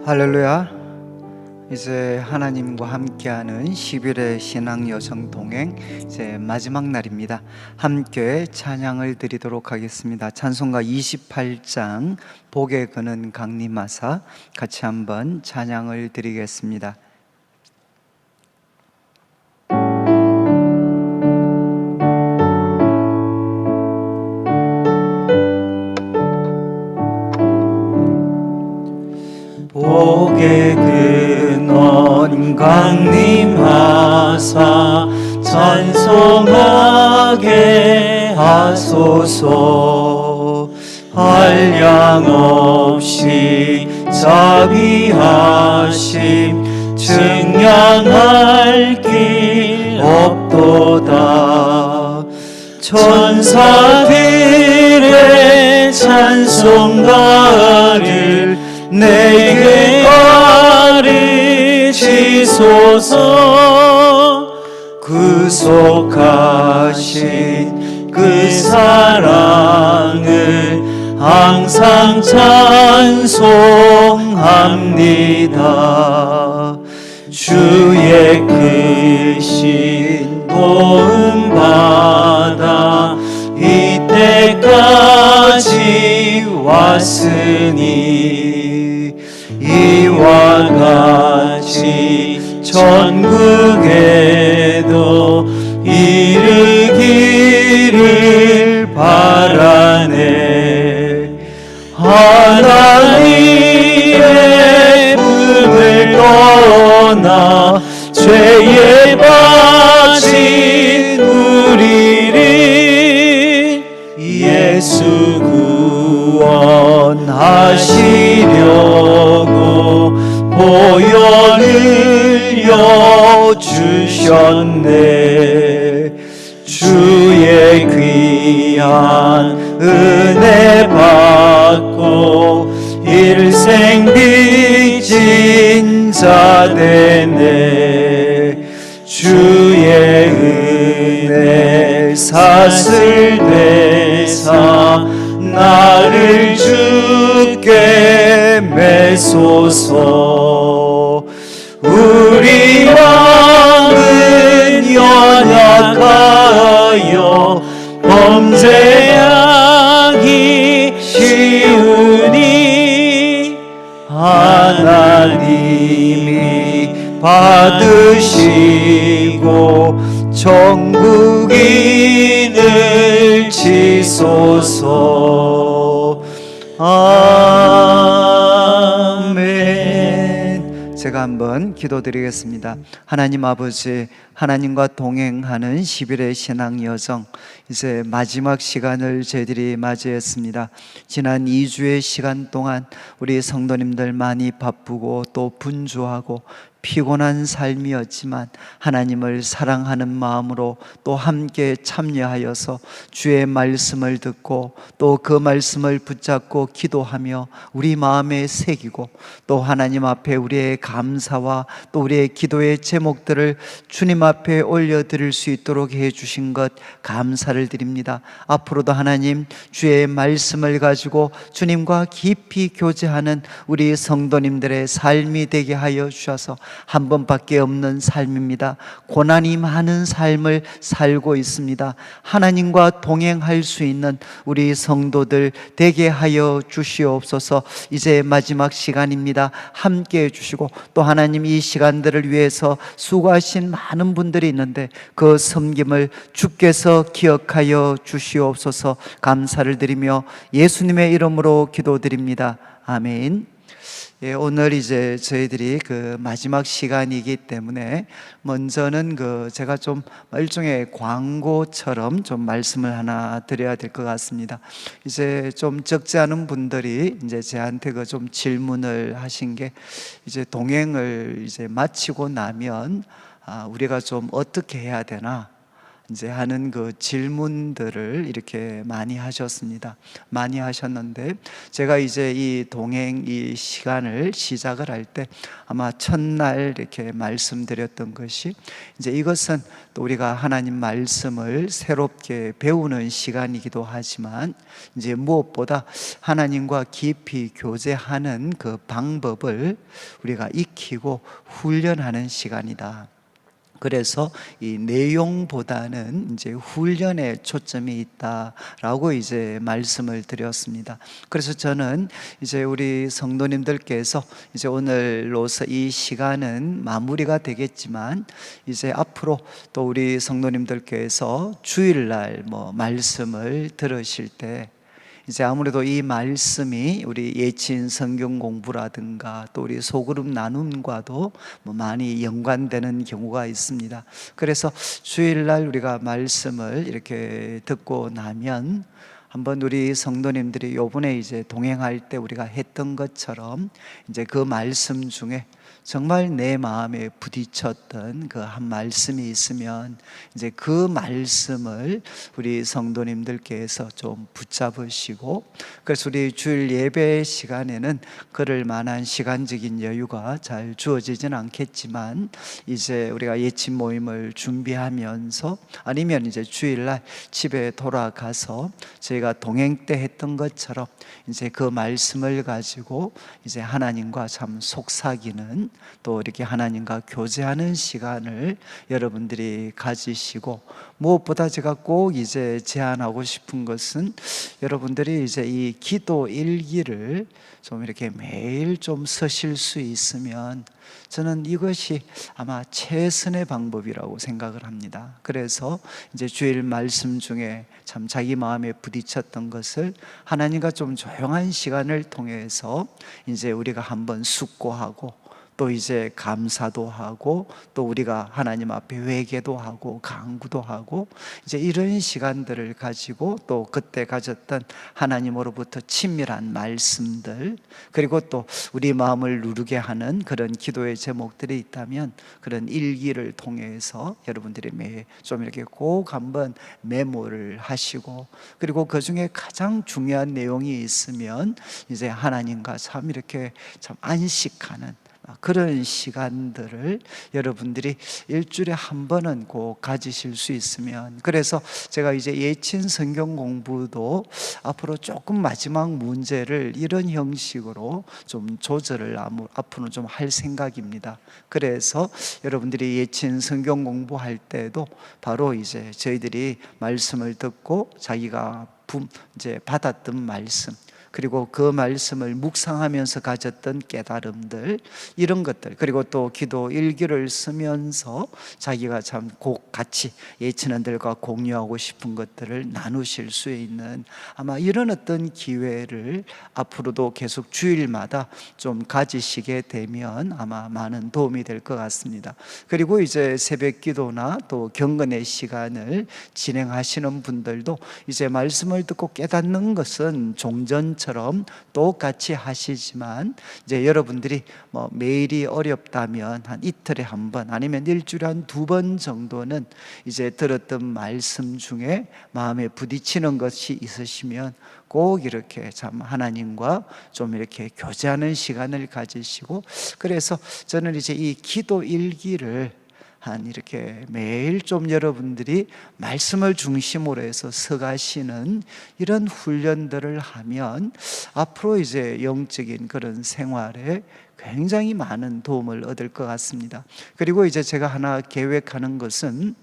할렐루야. 이제 하나님과 함께하는 10일의 신앙 여정 동행 이제 마지막 날입니다. 함께 찬양을 드리도록 하겠습니다. 찬송가 28장 복에 거는 강림하사 같이 한번 찬양을 드리겠습니다. 복의 근원 강림하사 찬송하게 하소서. 한량없이 자비하심 증량할 길 없도다. 천사들의 찬송가를 내게 가르치소서. 구속하신 그 사랑을 항상 찬송합니다. 주의 크신 도움 받아 이때까지 왔으니 이와 같이 천국에도 이르기를 바라네. 하나님의 품을 떠나 죄에 빠진 우리를 예수 구원하시려고 보혈 흘려 주셨네. 주의 귀한 은혜 받고 일생 빚진 자 되네. 주의 은혜 사슬되사 나를 주께 매소서. 우리 마음은 연약하여 범죄하기 쉬우니 하나님이 받으시고 천국인을 지소서. 아멘. 제가 한번 기도드리겠습니다. 하나님 아버지, 하나님과 동행하는 10일의 신앙 여정 이제 마지막 시간을 저희들이 맞이했습니다. 지난 2주의 시간 동안 우리 성도님들 많이 바쁘고 또 분주하고 피곤한 삶이었지만 하나님을 사랑하는 마음으로 또 함께 참여하여서 주의 말씀을 듣고 또 그 말씀을 붙잡고 기도하며 우리 마음에 새기고 또 하나님 앞에 우리의 감사와 또 우리의 기도의 제목들을 주님 앞에 올려드릴 수 있도록 해주신 것 감사를 드립니다. 앞으로도 하나님 주의 말씀을 가지고 주님과 깊이 교제하는 우리 성도님들의 삶이 되게 하여 주셔서 한 번밖에 없는 삶입니다. 고난이 많은 삶을 살고 있습니다. 하나님과 동행할 수 있는 우리 성도들 되게 하여 주시옵소서. 이제 마지막 시간입니다. 함께 해주시고 또 하나님 이 시간들을 위해서 수고하신 많은 분들이 있는데 그 섬김을 주께서 기억하여 주시옵소서. 감사를 드리며 예수님의 이름으로 기도드립니다. 아멘. 예, 오늘 이제 저희들이 그 마지막 시간이기 때문에 먼저는 제가 좀 일종의 광고처럼 좀 말씀을 하나 드려야 될 것 같습니다. 이제 좀 적지 않은 분들이 이제 저한테 좀 질문을 하신 게 이제 동행을 이제 마치고 나면 우리가 좀 어떻게 해야 되나? 이제 하는 그 질문들을 이렇게 많이 하셨습니다. 많이 하셨는데 제가 이제 이 동행 이 시간을 시작을 할 때 아마 첫날 이렇게 말씀드렸던 것이 이제 이것은 또 우리가 하나님 말씀을 새롭게 배우는 시간이기도 하지만 이제 무엇보다 하나님과 깊이 교제하는 그 방법을 우리가 익히고 훈련하는 시간이다. 그래서 이 내용보다는 이제 훈련에 초점이 있다라고 이제 말씀을 드렸습니다. 그래서 저는 이제 우리 성도님들께서 이제 오늘로서 이 시간은 마무리가 되겠지만 이제 앞으로 또 우리 성도님들께서 주일날 말씀을 들으실 때 이제 아무래도 이 말씀이 우리 예친 성경 공부라든가 또 우리 소그룹 나눔과도 많이 연관되는 경우가 있습니다. 그래서 주일날 우리가 말씀을 이렇게 듣고 나면 한번 우리 성도님들이 요번에 이제 동행할 때 우리가 했던 것처럼 이제 그 말씀 중에 정말 내 마음에 부딪혔던 그 한 말씀이 있으면 이제 그 말씀을 우리 성도님들께서 좀 붙잡으시고, 그래서 우리 주일 예배 시간에는 그럴 만한 시간적인 여유가 잘 주어지진 않겠지만 이제 우리가 예침 모임을 준비하면서 아니면 이제 주일날 집에 돌아가서 저희가 동행 때 했던 것처럼 이제 그 말씀을 가지고 이제 하나님과 참 속삭이는 또 이렇게 하나님과 교제하는 시간을 여러분들이 가지시고, 무엇보다 제가 꼭 이제 제안하고 싶은 것은 여러분들이 이제 이 기도 일기를 좀 이렇게 매일 좀 쓰실 수 있으면 저는 이것이 아마 최선의 방법이라고 생각을 합니다. 그래서 이제 주일 말씀 중에 참 자기 마음에 부딪혔던 것을 하나님과 좀 조용한 시간을 통해서 이제 우리가 한번 숙고하고 또 이제 감사도 하고 또 우리가 하나님 앞에 회개도 하고 간구도 하고 이제 이런 시간들을 가지고 또 그때 가졌던 하나님으로부터 친밀한 말씀들, 그리고 또 우리 마음을 누르게 하는 그런 기도의 제목들이 있다면 그런 일기를 통해서 여러분들이 매일 좀 이렇게 꼭 한번 메모를 하시고, 그리고 그 중에 가장 중요한 내용이 있으면 이제 하나님과 참 이렇게 참 안식하는 그런 시간들을 여러분들이 일주일에 한 번은 꼭 가지실 수 있으면, 그래서 제가 이제 예친 성경 공부도 앞으로 조금 마지막 문제를 이런 형식으로 좀 조절을 앞으로 좀 할 생각입니다. 그래서 여러분들이 예친 성경 공부할 때도 바로 이제 저희들이 말씀을 듣고 자기가 이제 받았던 말씀, 그리고 그 말씀을 묵상하면서 가졌던 깨달음들, 이런 것들, 그리고 또 기도 일기를 쓰면서 자기가 참 꼭 같이 예친원들과 공유하고 싶은 것들을 나누실 수 있는 아마 이런 어떤 기회를 앞으로도 계속 주일마다 좀 가지시게 되면 아마 많은 도움이 될 것 같습니다. 그리고 이제 새벽 기도나 또 경건의 시간을 진행하시는 분들도 이제 말씀을 듣고 깨닫는 것은 종전처럼 똑같이 하시지만 이제 여러분들이 매일이 어렵다면 한 이틀에 한 번 아니면 일주일에 한 2번 정도는 이제 들었던 말씀 중에 마음에 부딪히는 것이 있으시면 꼭 이렇게 참 하나님과 좀 이렇게 교제하는 시간을 가지시고, 그래서 저는 이제 이 기도 일기를 한 이렇게 매일 좀 여러분들이 말씀을 중심으로 해서 서가시는 이런 훈련들을 하면 앞으로 이제 영적인 그런 생활에 굉장히 많은 도움을 얻을 것 같습니다. 그리고 이제 제가 하나 계획하는 것은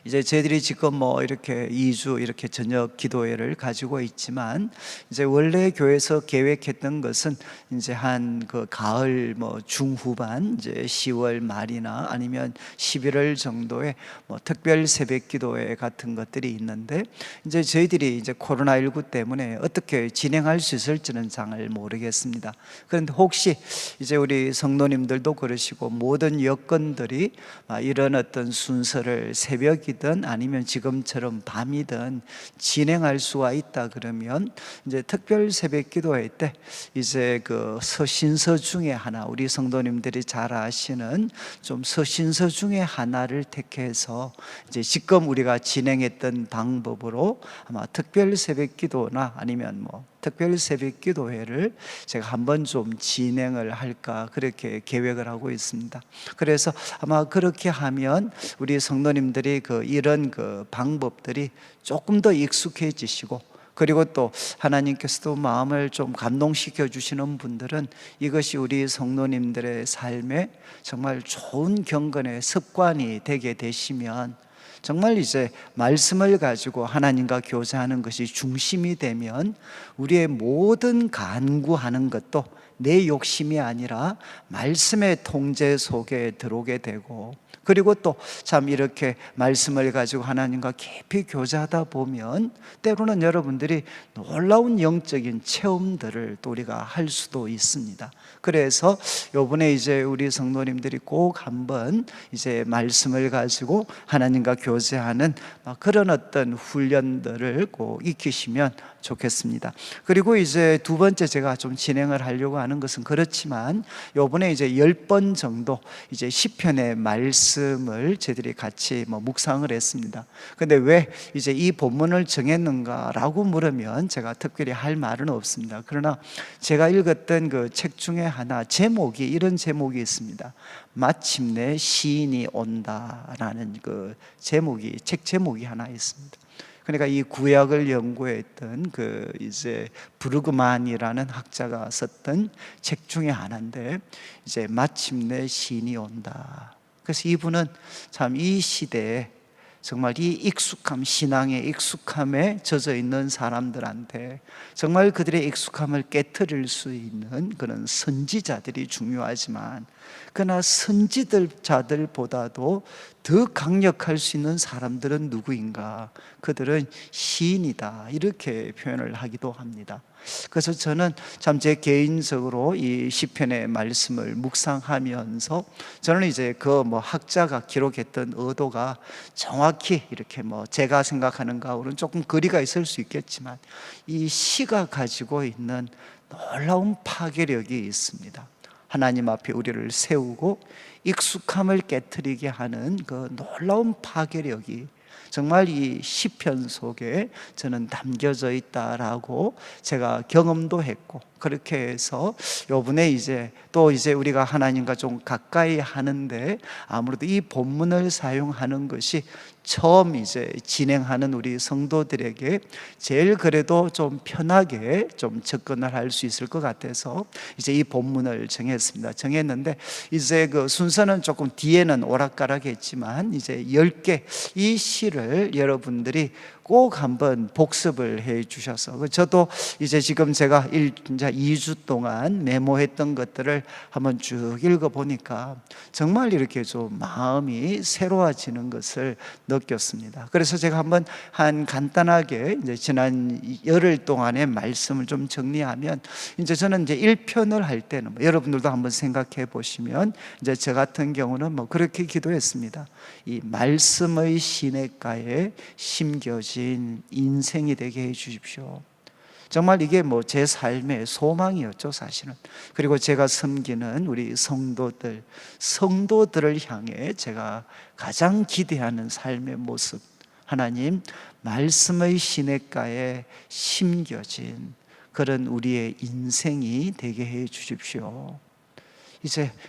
이제 저희들이 지금 이렇게 2주 이렇게 저녁 기도회를 가지고 있지만 이제 원래 교회에서 계획했던 것은 이제 한 그 가을 중후반 이제 10월 말이나 아니면 11월 정도에 특별 새벽 기도회 같은 것들이 있는데 이제 저희들이 이제 코로나19 때문에 어떻게 진행할 수 있을지는 잘 모르겠습니다. 그런데 혹시 이제 우리 성도님들도 그러시고 모든 여건들이 이런 어떤 순서를 새벽 새벽이든 아니면 지금처럼 밤이든 진행할 수가 있다 그러면 이제 특별 새벽 기도회 때 이제 그 서신서 중에 하나, 우리 성도님들이 잘 아시는 좀 서신서 중에 하나를 택해서 이제 지금 우리가 진행했던 방법으로 아마 특별 새벽 기도나 아니면 뭐 특별 새벽 기도회를 제가 한번 좀 진행을 할까 그렇게 계획을 하고 있습니다. 그래서 아마 그렇게 하면 우리 성도님들이 이런 방법들이 조금 더 익숙해지시고, 그리고 또 하나님께서도 마음을 좀 감동시켜 주시는 분들은 이것이 우리 성도님들의 삶에 정말 좋은 경건의 습관이 되게 되시면, 정말 이제 말씀을 가지고 하나님과 교제하는 것이 중심이 되면 우리의 모든 간구하는 것도 내 욕심이 아니라 말씀의 통제 속에 들어오게 되고, 그리고 또 참 이렇게 말씀을 가지고 하나님과 깊이 교제하다 보면 때로는 여러분들이 놀라운 영적인 체험들을 또 우리가 할 수도 있습니다. 그래서 요번에 이제 우리 성도님들이 꼭 한번 이제 말씀을 가지고 하나님과 교제하는 그런 어떤 훈련들을 꼭 익히시면 좋겠습니다. 그리고 이제 두 번째 제가 좀 진행을 하려고 하는 것은 그렇지만 요번에 이제 10번 정도 이제 시편의 말씀을 저희들이 같이 묵상을 했습니다. 근데 왜 이제 이 본문을 정했는가라고 물으면 제가 특별히 할 말은 없습니다. 그러나 제가 읽었던 그 책 중에 하나 제목이 이런 제목이 있습니다. 마침내 시인이 온다라는 그 제목이, 책 제목이 하나 있습니다. 그러니까 이 구약을 연구했던 이제 브루그만이라는 학자가 썼던 책 중에 하나인데, 이제 마침내 시인이 온다. 그래서 이분은 참 이 시대에 정말 이 익숙함, 신앙의 익숙함에 젖어 있는 사람들한테 정말 그들의 익숙함을 깨트릴 수 있는 그런 선지자들이 중요하지만, 그러나 선지자들보다도 더 강력할 수 있는 사람들은 누구인가? 그들은 시인이다, 이렇게 표현을 하기도 합니다. 그래서 저는 참 제 개인적으로 이 시편의 말씀을 묵상하면서 저는 이제 학자가 기록했던 의도가 정확히 이렇게 제가 생각하는 거하고는 조금 거리가 있을 수 있겠지만 이 시가 가지고 있는 놀라운 파괴력이 있습니다. 하나님 앞에 우리를 세우고 익숙함을 깨트리게 하는 그 놀라운 파괴력이 정말 이 시편 속에 저는 담겨져 있다라고 제가 경험도 했고, 그렇게 해서 요번에 이제 우리가 하나님과 좀 가까이 하는데 아무래도 이 본문을 사용하는 것이 처음 이제 진행하는 우리 성도들에게 제일 그래도 좀 편하게 좀 접근을 할 수 있을 것 같아서 이제 이 본문을 정했는데 이제 순서는 조금 뒤에는 오락가락했지만 이제 10개 이 시를 여러분들이 꼭 한번 복습을 해 주셔서, 저도 이제 지금 제가 2주 동안 메모했던 것들을 한번 쭉 읽어보니까 정말 이렇게 좀 마음이 새로워지는 것을 느꼈습니다. 그래서 제가 한번 간단하게 이제 지난 열흘 동안의 말씀을 좀 정리하면, 이제 저는 이제 1편을 할 때는 여러분들도 한번 생각해 보시면 이제 저 같은 경우는 그렇게 기도했습니다. 이 말씀의 시냇가에 심겨진 인생이 되게 해 주십시오. 정말 이게 제 삶의 소망이었죠, 사실은. 그리고 제가 섬기는 우리 성도들을 향해 제가 가장 기대하는 삶의 모습, 하나님 말씀의 시냇가에 심겨진 그런 우리의 인생이 되게 해 주십시오.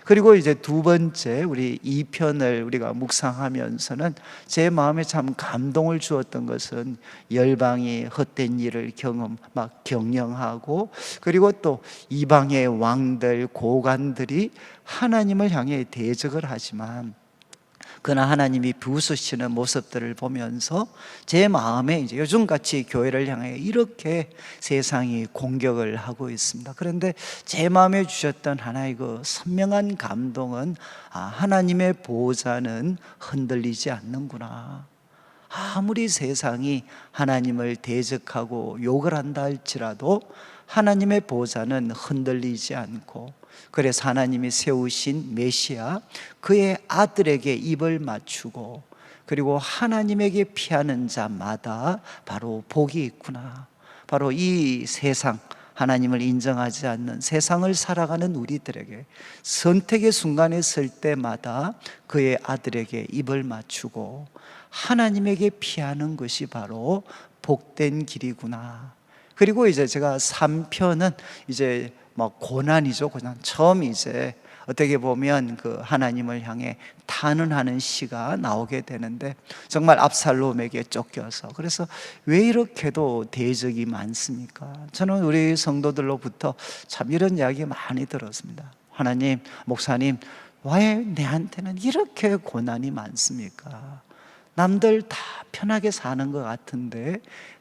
그리고 이제 두 번째 우리 2편을 우리가 묵상하면서는 제 마음에 참 감동을 주었던 것은 열방이 헛된 일을 경영하고, 그리고 또 이방의 왕들, 고관들이 하나님을 향해 대적을 하지만 그러나 하나님이 비웃으시는 모습들을 보면서 제 마음에 이제 요즘같이 교회를 향해 이렇게 세상이 공격을 하고 있습니다. 그런데 제 마음에 주셨던 하나의 선명한 감동은 하나님의 보호자는 흔들리지 않는구나. 아무리 세상이 하나님을 대적하고 욕을 한다 할지라도 하나님의 보호자는 흔들리지 않고, 그래서 하나님이 세우신 메시아 그의 아들에게 입을 맞추고 그리고 하나님에게 피하는 자마다 바로 복이 있구나. 바로 이 세상, 하나님을 인정하지 않는 세상을 살아가는 우리들에게 선택의 순간에 설 때마다 그의 아들에게 입을 맞추고 하나님에게 피하는 것이 바로 복된 길이구나. 그리고 이제 제가 3편은 이제 뭐 고난이죠. 고난. 처음 이제 어떻게 보면 그 하나님을 향해 탄원하는 시가 나오게 되는데, 정말 압살롬에게 쫓겨서, 그래서 왜 이렇게도 대적이 많습니까? 저는 우리 성도들로부터 참 이런 이야기 많이 들었습니다. 하나님, 목사님, 왜 내한테는 이렇게 고난이 많습니까? 남들 다 편하게 사는 것 같은데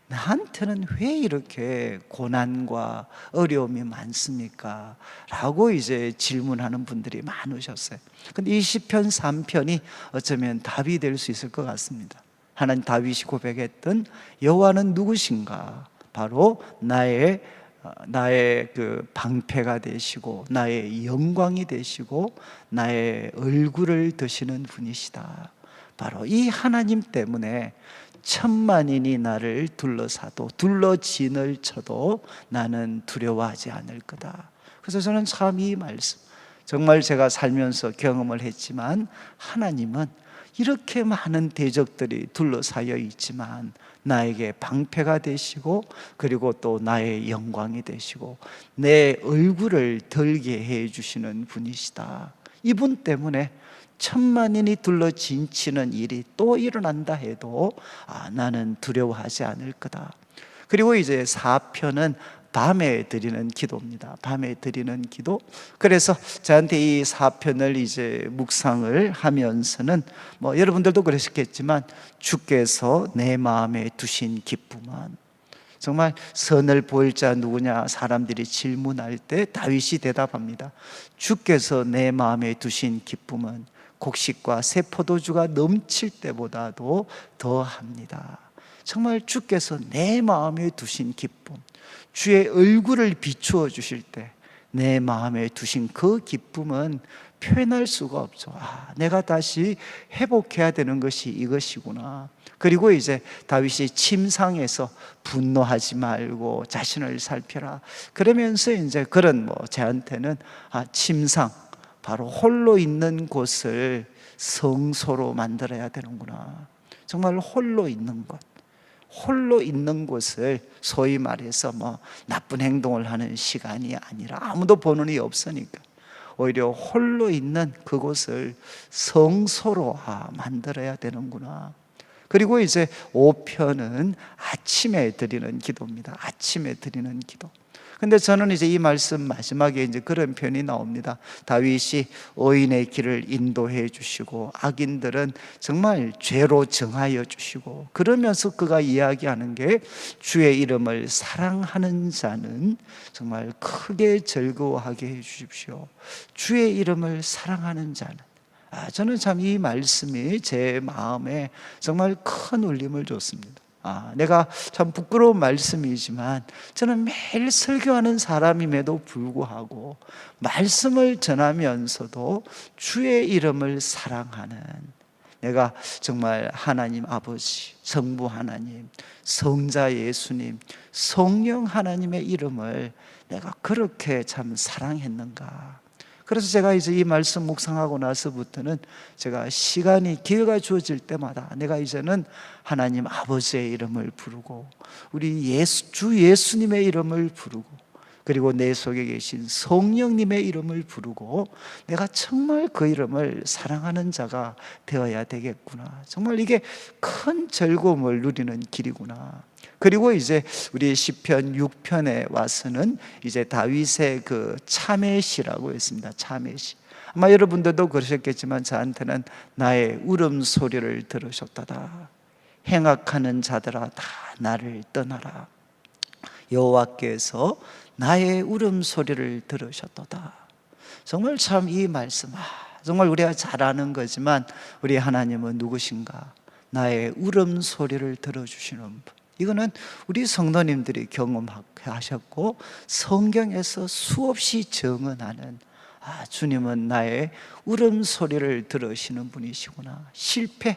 나한테는 왜 이렇게 고난과 어려움이 많습니까? 라고 이제 질문하는 분들이 많으셨어요. 근데 이 시편 3편이 어쩌면 답이 될 수 있을 것 같습니다. 하나님, 다윗이 고백했던 여호와는 누구신가? 바로 나의 그 방패가 되시고 나의 영광이 되시고 나의 얼굴을 드시는 분이시다. 바로 이 하나님 때문에 천만인이 나를 둘러싸도 둘러진을 쳐도 나는 두려워하지 않을 거다. 그래서 저는 참 이 말씀, 정말 제가 살면서 경험을 했지만, 하나님은 이렇게 많은 대적들이 둘러싸여 있지만 나에게 방패가 되시고, 그리고 또 나의 영광이 되시고 내 얼굴을 들게 해 주시는 분이시다. 이분 때문에 천만인이 둘러 진치는 일이 또 일어난다 해도 나는 두려워하지 않을 거다. 그리고 이제 4편은 밤에 드리는 기도입니다. 밤에 드리는 기도. 그래서 저한테 이 4편을 이제 묵상을 하면서는 뭐 여러분들도 그러셨겠지만, 주께서 내 마음에 두신 기쁨은, 정말 선을 보일 자 누구냐 사람들이 질문할 때 다윗이 대답합니다. 주께서 내 마음에 두신 기쁨은 곡식과 새 포도주가 넘칠 때보다도 더합니다. 정말 주께서 내 마음에 두신 기쁨, 주의 얼굴을 비추어 주실 때 내 마음에 두신 그 기쁨은 표현할 수가 없죠. 내가 다시 회복해야 되는 것이 이것이구나. 그리고 이제 다윗이 침상에서 분노하지 말고 자신을 살펴라, 그러면서 이제 그런 저한테는 침상, 바로 홀로 있는 곳을 성소로 만들어야 되는구나. 정말 홀로 있는 곳, 홀로 있는 곳을 소위 말해서 나쁜 행동을 하는 시간이 아니라, 아무도 보는 이 없으니까 오히려 홀로 있는 그곳을 성소로 만들어야 되는구나. 그리고 이제 5편은 아침에 드리는 기도입니다. 아침에 드리는 기도. 근데 저는 이제 이 말씀 마지막에 이제 그런 표현이 나옵니다. 다윗이 의인의 길을 인도해 주시고 악인들은 정말 죄로 정하여 주시고, 그러면서 그가 이야기하는 게 주의 이름을 사랑하는 자는 정말 크게 즐거워하게 해 주십시오. 주의 이름을 사랑하는 자는, 저는 참 이 말씀이 제 마음에 정말 큰 울림을 줬습니다. 내가 참 부끄러운 말씀이지만 저는 매일 설교하는 사람임에도 불구하고 말씀을 전하면서도 주의 이름을 사랑하는, 내가 정말 하나님 아버지, 성부 하나님, 성자 예수님, 성령 하나님의 이름을 내가 그렇게 참 사랑했는가. 그래서 제가 이제 이 말씀 묵상하고 나서부터는 제가 시간이, 기회가 주어질 때마다 내가 이제는 하나님 아버지의 이름을 부르고 우리 주 예수님의 이름을 부르고, 그리고 내 속에 계신 성령님의 이름을 부르고 내가 정말 그 이름을 사랑하는 자가 되어야 되겠구나. 정말 이게 큰 즐거움을 누리는 길이구나. 그리고 이제 우리 시편 6편에 와서는 이제 다윗의 그 참회시라고 했습니다. 참회시. 아마 여러분들도 그러셨겠지만 저한테는 나의 울음소리를 들으셨도다. 행악하는 자들아 다 나를 떠나라. 여호와께서 나의 울음소리를 들으셨도다. 정말 참 이 말씀, 정말 우리가 잘 아는 거지만 우리 하나님은 누구신가? 나의 울음소리를 들어주시는 분. 이거는 우리 성도님들이 경험하셨고 성경에서 수없이 증언하는, 주님은 나의 울음소리를 들으시는 분이시구나. 실패,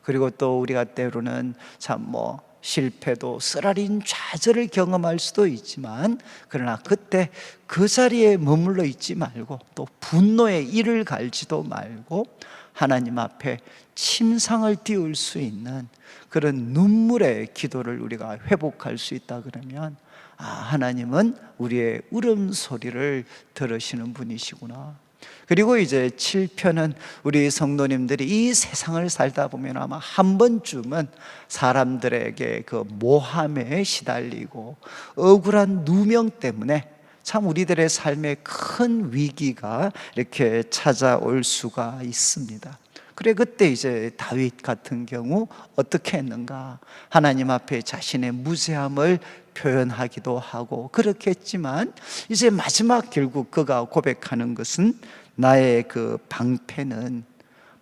그리고 또 우리가 때로는 참 실패도 쓰라린 좌절을 경험할 수도 있지만, 그러나 그때 그 자리에 머물러 있지 말고 또 분노에 이를 갈지도 말고 하나님 앞에 침상을 띄울 수 있는 그런 눈물의 기도를 우리가 회복할 수 있다 그러면, 하나님은 우리의 울음소리를 들으시는 분이시구나. 그리고 이제 7편은 우리 성도님들이 이 세상을 살다 보면 아마 한 번쯤은 사람들에게 그 모함에 시달리고 억울한 누명 때문에 참 우리들의 삶에 큰 위기가 이렇게 찾아올 수가 있습니다. 그래, 그때 이제 다윗 같은 경우 어떻게 했는가? 하나님 앞에 자신의 무죄함을 표현하기도 하고 그렇게 했지만, 이제 마지막 결국 그가 고백하는 것은 나의 그 방패는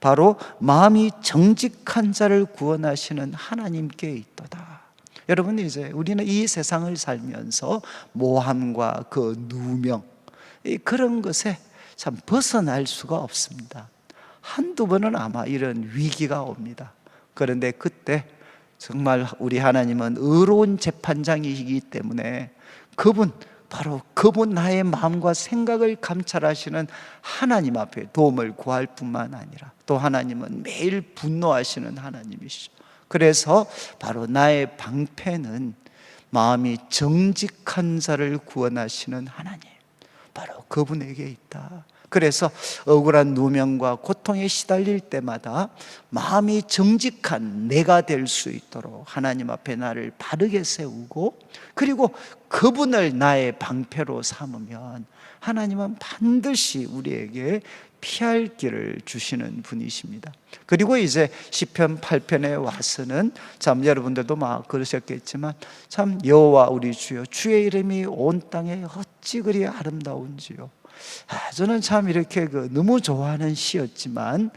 바로 마음이 정직한 자를 구원하시는 하나님께 있도다. 여러분, 이제 우리는 이 세상을 살면서 모함과 그 누명, 그런 것에 참 벗어날 수가 없습니다. 한두 번은 아마 이런 위기가 옵니다. 그런데 그때 정말 우리 하나님은 의로운 재판장이시기 때문에 바로 그분 나의 마음과 생각을 감찰하시는 하나님 앞에 도움을 구할 뿐만 아니라, 또 하나님은 매일 분노하시는 하나님이시죠. 그래서 바로 나의 방패는 마음이 정직한 자를 구원하시는 하나님, 바로 그분에게 있다. 그래서 억울한 누명과 고통에 시달릴 때마다 마음이 정직한 내가 될 수 있도록 하나님 앞에 나를 바르게 세우고, 그리고 그분을 나의 방패로 삼으면 하나님은 반드시 우리에게 피할 길을 주시는 분이십니다. 그리고 이제 시편 8편에 와서는 참 여러분들도 막 그러셨겠지만, 참 여호와 우리 주여, 주의 이름이 온 땅에 어찌 그리 아름다운지요. 저는 참 이렇게 너무 좋아하는 시였지만,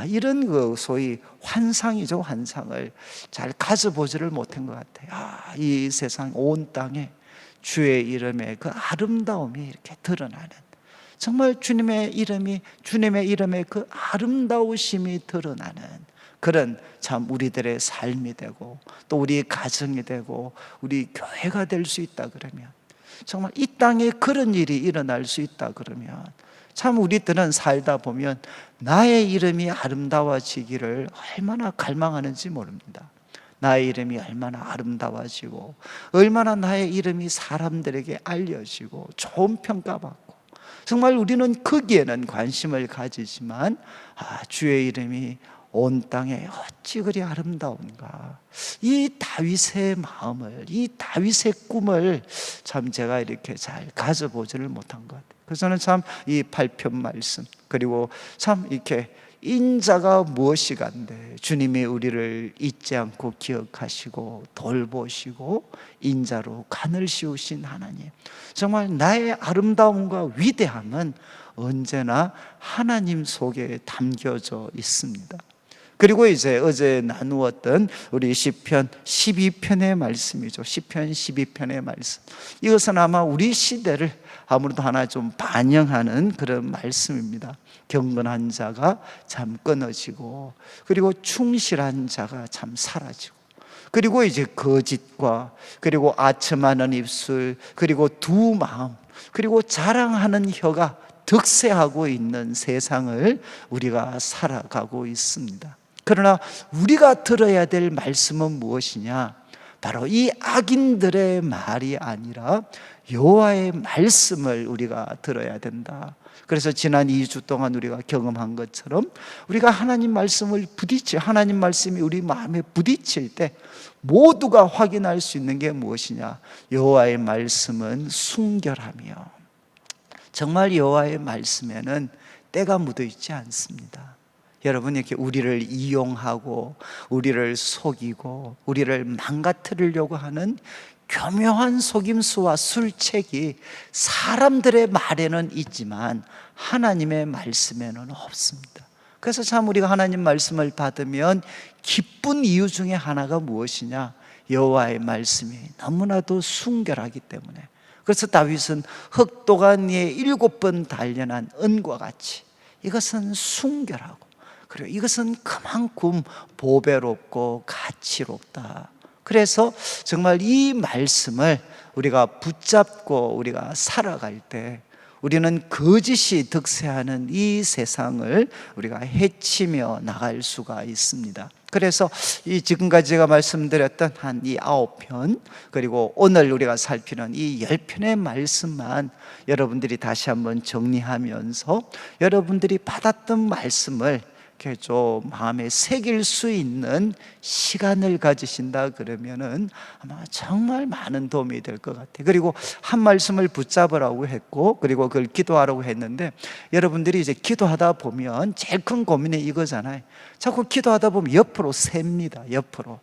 이런 소위 환상이죠. 환상을 잘 가져보지를 못한 것 같아요. 이 세상 온 땅에 주의 이름의 그 아름다움이 이렇게 드러나는, 정말 주님의 이름의 그 아름다우심이 드러나는 그런 참 우리들의 삶이 되고, 또 우리 가정이 되고 우리 교회가 될 수 있다 그러면, 정말 이 땅에 그런 일이 일어날 수 있다 그러면, 참 우리들은 살다 보면 나의 이름이 아름다워지기를 얼마나 갈망하는지 모릅니다. 나의 이름이 얼마나 아름다워지고, 얼마나 나의 이름이 사람들에게 알려지고 좋은 평가받고, 정말 우리는 거기에는 관심을 가지지만, 주의 이름이 온 땅에 어찌 그리 아름다운가. 이 다윗의 마음을, 이 다윗의 꿈을 참 제가 이렇게 잘 가져보지를 못한 것 같아요. 그래서 저는 참 이 8편 말씀, 그리고 참 이렇게 인자가 무엇이간데 주님이 우리를 잊지 않고 기억하시고 돌보시고 인자로 간을 씌우신 하나님, 정말 나의 아름다움과 위대함은 언제나 하나님 속에 담겨져 있습니다. 그리고 이제 어제 나누었던 우리 시편 12편의 말씀이죠. 시편 12편의 말씀, 이것은 아마 우리 시대를 아무래도 하나 좀 반영하는 그런 말씀입니다. 경건한 자가 참 끊어지고, 그리고 충실한 자가 참 사라지고, 그리고 이제 거짓과, 그리고 아첨하는 입술, 그리고 두 마음, 그리고 자랑하는 혀가 득세하고 있는 세상을 우리가 살아가고 있습니다. 그러나 우리가 들어야 될 말씀은 무엇이냐? 바로 이 악인들의 말이 아니라 여호와의 말씀을 우리가 들어야 된다. 그래서 지난 2주 동안 우리가 경험한 것처럼, 우리가 하나님 말씀을 하나님 말씀이 우리 마음에 부딪힐 때 모두가 확인할 수 있는 게 무엇이냐? 여호와의 말씀은 순결하며, 정말 여호와의 말씀에는 때가 묻어 있지 않습니다. 여러분, 이렇게 우리를 이용하고 우리를 속이고 우리를 망가뜨리려고 하는 교묘한 속임수와 술책이 사람들의 말에는 있지만 하나님의 말씀에는 없습니다. 그래서 참 우리가 하나님 말씀을 받으면 기쁜 이유 중에 하나가 무엇이냐? 여호와의 말씀이 너무나도 순결하기 때문에. 그래서 다윗은 흑도가 네 7번 단련한 은과 같이, 이것은 순결하고, 그리고 이것은 그만큼 보배롭고 가치롭다. 그래서 정말 이 말씀을 우리가 붙잡고 우리가 살아갈 때 우리는 거짓이 득세하는 이 세상을 우리가 헤치며 나갈 수가 있습니다. 그래서 이 지금까지 제가 말씀드렸던 한 이 9편, 그리고 오늘 우리가 살피는 이 10편의 말씀만 여러분들이 다시 한번 정리하면서 여러분들이 받았던 말씀을 이렇게 좀 마음에 새길 수 있는 시간을 가지신다 그러면은 아마 정말 많은 도움이 될 것 같아요. 그리고 한 말씀을 붙잡으라고 했고, 그리고 그걸 기도하라고 했는데, 여러분들이 이제 기도하다 보면 제일 큰 고민이 이거잖아요. 자꾸 기도하다 보면 옆으로 셉니다. 옆으로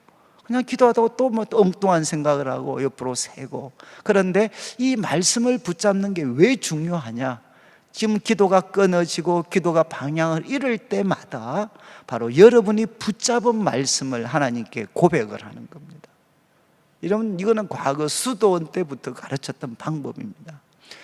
그냥 기도하다가 또 뭐 엉뚱한 생각을 하고 옆으로 새고. 그런데 이 말씀을 붙잡는 게 왜 중요하냐? 지금 기도가 끊어지고 기도가 방향을 잃을 때마다 바로 여러분이 붙잡은 말씀을 하나님께 고백을 하는 겁니다. 이거는 과거 수도원 때부터 가르쳤던 방법입니다.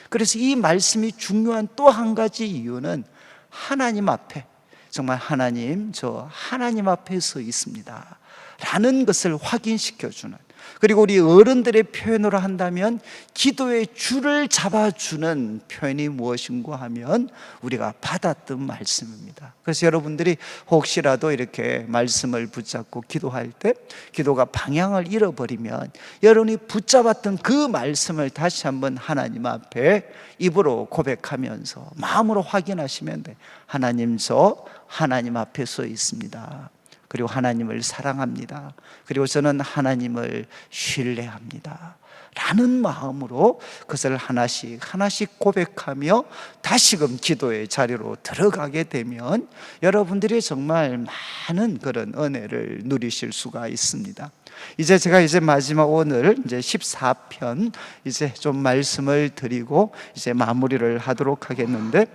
그래서 이 말씀이 중요한 또 한 가지 이유는 하나님 앞에, 정말 하나님, 저 하나님 앞에 서 있습니다 라는 것을 확인시켜주는, 그리고 우리 어른들의 표현으로 한다면 기도의 줄을 잡아주는 표현이 무엇인가 하면 우리가 받았던 말씀입니다. 그래서 여러분들이 혹시라도 이렇게 말씀을 붙잡고 기도할 때 기도가 방향을 잃어버리면 여러분이 붙잡았던 그 말씀을 다시 한번 하나님 앞에 입으로 고백하면서 마음으로 확인하시면 돼. 하나님, 저 하나님 앞에 서 있습니다. 그리고 하나님을 사랑합니다. 그리고 저는 하나님을 신뢰합니다 라는 마음으로 그것을 하나씩 하나씩 고백하며 다시금 기도의 자리로 들어가게 되면 여러분들이 정말 많은 그런 은혜를 누리실 수가 있습니다. 제가 마지막 오늘 14편 좀 말씀을 드리고 마무리를 하도록 하겠는데,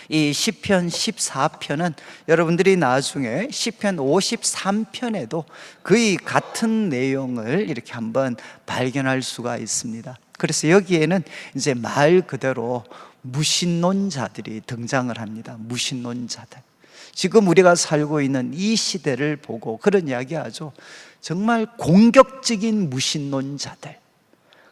이 시편 14편은 여러분들이 나중에 시편 53편에도 거의 같은 내용을 이렇게 한번 발견할 수가 있습니다. 그래서 여기에는 말 그대로 무신론자들이 등장을 합니다. 무신론자들. 지금 우리가 살고 있는 이 시대를 보고 그런 이야기 하죠. 정말 공격적인 무신론자들,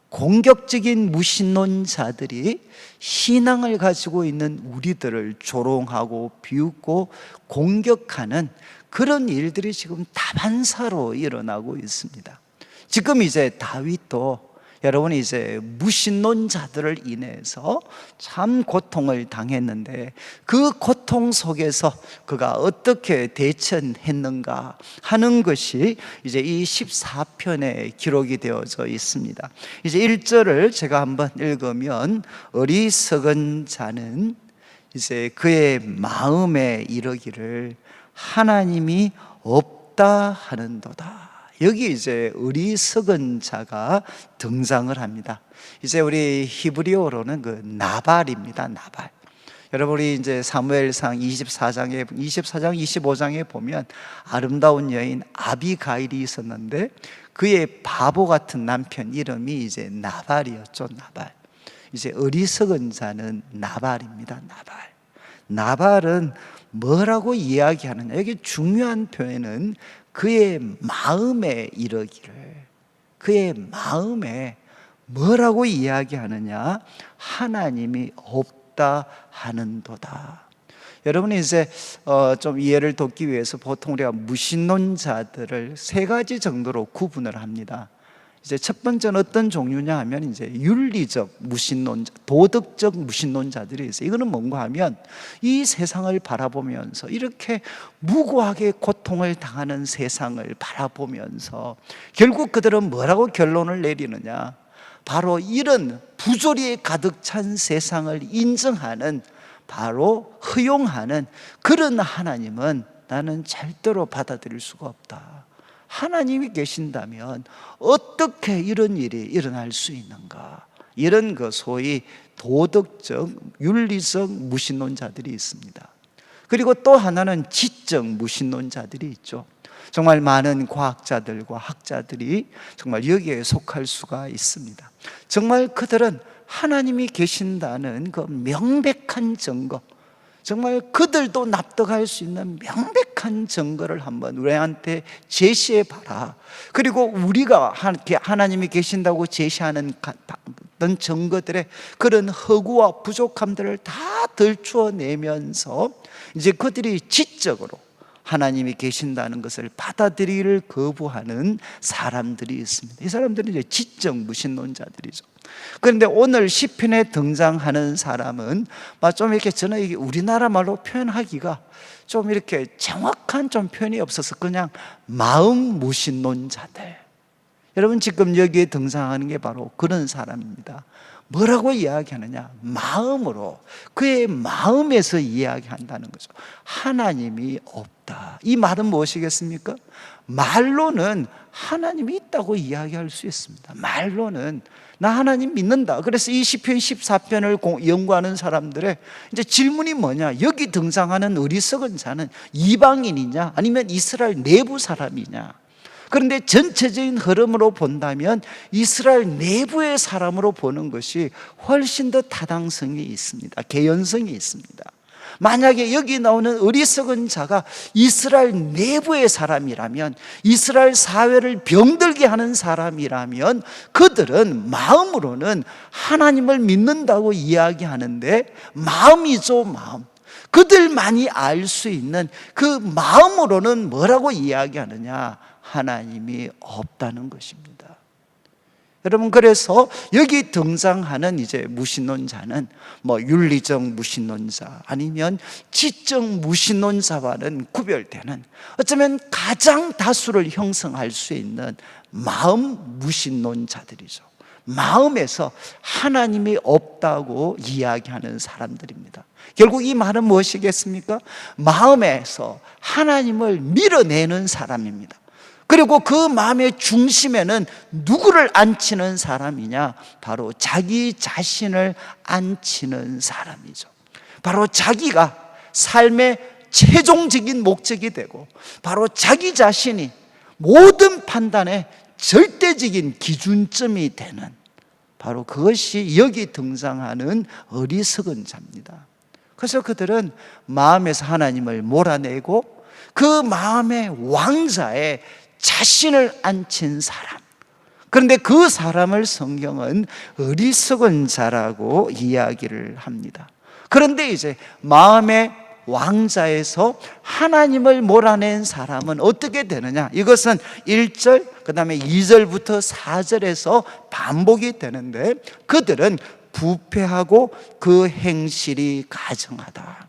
공격적인 무신론자들이 신앙을 가지고 있는 우리들을 조롱하고 비웃고 공격하는 그런 일들이 지금 다반사로 일어나고 있습니다. 지금 다윗도 여러분이 무신론자들을 인해서 참 고통을 당했는데 그 고통 속에서 그가 어떻게 대처했는가 하는 것이 이 14편에 기록이 되어져 있습니다. 1절을 제가 한번 읽으면, 어리석은 자는 그의 마음에 이르기를 하나님이 없다 하는도다. 여기 어리석은 자가 등장을 합니다. 우리 히브리어로는 그 나발입니다. 나발. 여러분이 사무엘상 24장, 25장에 보면 아름다운 여인 아비가일이 있었는데 그의 바보 같은 남편 이름이 나발이었죠. 나발. 어리석은 자는 나발입니다. 나발. 나발은 뭐라고 이야기하느냐? 여기 중요한 표현은 그의 마음에 이르기를, 그의 마음에 뭐라고 이야기하느냐? 하나님이 없다 하는도다. 여러분이 좀 이해를 돕기 위해서 보통 우리가 무신론자들을 세 가지 정도로 구분을 합니다. 첫 번째는 어떤 종류냐 하면 윤리적 무신론자, 도덕적 무신론자들이 있어요. 이거는 뭔가 하면 이 세상을 바라보면서 이렇게 무고하게 고통을 당하는 세상을 바라보면서 결국 그들은 뭐라고 결론을 내리느냐? 바로 이런 부조리에 가득 찬 세상을 인정하는, 바로 허용하는 그런 하나님은 나는 절대로 받아들일 수가 없다. 하나님이 계신다면 어떻게 이런 일이 일어날 수 있는가? 이런 소위 도덕적, 윤리적 무신론자들이 있습니다. 그리고 또 하나는 지적 무신론자들이 있죠. 정말 많은 과학자들과 학자들이 정말 여기에 속할 수가 있습니다. 정말 그들은 하나님이 계신다는 그 명백한 증거, 정말 그들도 납득할 수 있는 명백한 증거를 한번 우리한테 제시해 봐라. 그리고 우리가 하나님이 계신다고 제시하는 어떤 증거들의 그런 허구와 부족함들을 다 들추어내면서 이제 그들이 지적으로 하나님이 계신다는 것을 받아들이기를 거부하는 사람들이 있습니다. 이 사람들은 이제 지적 무신론자들이죠. 그런데 오늘 시편에 등장하는 사람은 좀 이렇게 저는 이게 우리나라 말로 표현하기가 좀 이렇게 정확한 좀 표현이 없어서 그냥 마음 무신론자들. 여러분 지금 여기에 등장하는 게 바로 그런 사람입니다. 뭐라고 이야기하느냐? 마음으로, 그의 마음에서 이야기한다는 거죠. 하나님이 없다. 이 말은 무엇이겠습니까? 말로는 하나님이 있다고 이야기할 수 있습니다. 말로는 나 하나님 믿는다. 그래서 이 시편 14편을 연구하는 사람들의 이제 질문이 뭐냐? 여기 등장하는 어리석은 자는 이방인이냐? 아니면 이스라엘 내부 사람이냐? 그런데 전체적인 흐름으로 본다면 이스라엘 내부의 사람으로 보는 것이 훨씬 더 타당성이 있습니다. 개연성이 있습니다. 만약에 여기 나오는 어리석은 자가 이스라엘 내부의 사람이라면, 이스라엘 사회를 병들게 하는 사람이라면 그들은 마음으로는 하나님을 믿는다고 이야기하는데, 마음이죠, 마음. 그들만이 알 수 있는 그 마음으로는 뭐라고 이야기하느냐? 하나님이 없다는 것입니다. 여러분, 그래서 여기 등장하는 이제 무신론자는 윤리적 무신론자 아니면 지적 무신론자와는 구별되는, 어쩌면 가장 다수를 형성할 수 있는 마음 무신론자들이죠. 마음에서 하나님이 없다고 이야기하는 사람들입니다. 결국 이 말은 무엇이겠습니까? 마음에서 하나님을 밀어내는 사람입니다. 그리고 그 마음의 중심에는 누구를 앉히는 사람이냐? 바로 자기 자신을 앉히는 사람이죠. 바로 자기가 삶의 최종적인 목적이 되고, 바로 자기 자신이 모든 판단의 절대적인 기준점이 되는, 바로 그것이 여기 등장하는 어리석은 자입니다. 그래서 그들은 마음에서 하나님을 몰아내고 그 마음의 왕자에 자신을 앉힌 사람, 그런데 그 사람을 성경은 어리석은 자라고 이야기를 합니다. 그런데 이제 마음의 왕자에서 하나님을 몰아낸 사람은 어떻게 되느냐? 이것은 1절, 그 다음에 2절부터 4절에서 반복이 되는데, 그들은 부패하고 그 행실이 가증하다.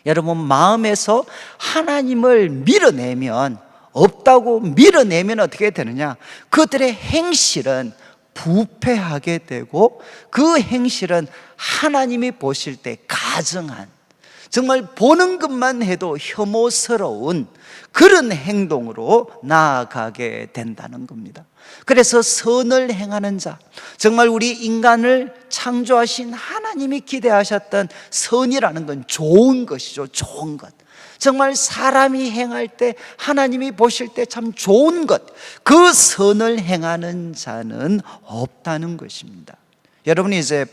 여러분, 마음에서 하나님을 밀어내면, 없다고 밀어내면 어떻게 되느냐? 그들의 행실은 부패하게 되고, 그 행실은 하나님이 보실 때 가증한, 정말 보는 것만 해도 혐오스러운 그런 행동으로 나아가게 된다는 겁니다. 그래서 선을 행하는 자, 정말 우리 인간을 창조하신 하나님이 기대하셨던 선이라는 건 좋은 것이죠. 좋은 것. 정말 사람이 행할 때, 하나님이 보실 때 참 좋은 것, 그 선을 행하는 자는 없다는 것입니다. 여러분이 이제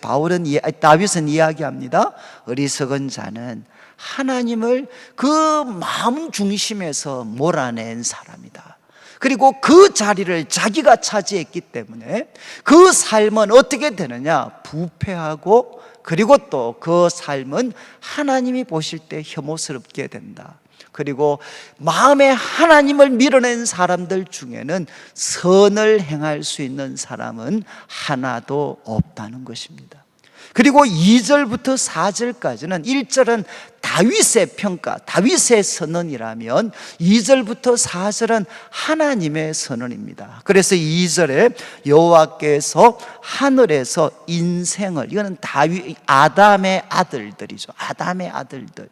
다윗은 이야기합니다. 어리석은 자는 하나님을 그 마음 중심에서 몰아낸 사람이다. 그리고 그 자리를 자기가 차지했기 때문에 그 삶은 어떻게 되느냐? 부패하고, 그리고 또 그 삶은 하나님이 보실 때 혐오스럽게 된다. 그리고 마음에 하나님을 밀어낸 사람들 중에는 선을 행할 수 있는 사람은 하나도 없다는 것입니다. 그리고 2절부터 4절까지는 1절은 다윗의 평가, 다윗의 선언이라면 2절부터 4절은 하나님의 선언입니다. 그래서 2절에 여호와께서 하늘에서 인생을, 이거는 아담의 아들들이죠. 아담의 아들들.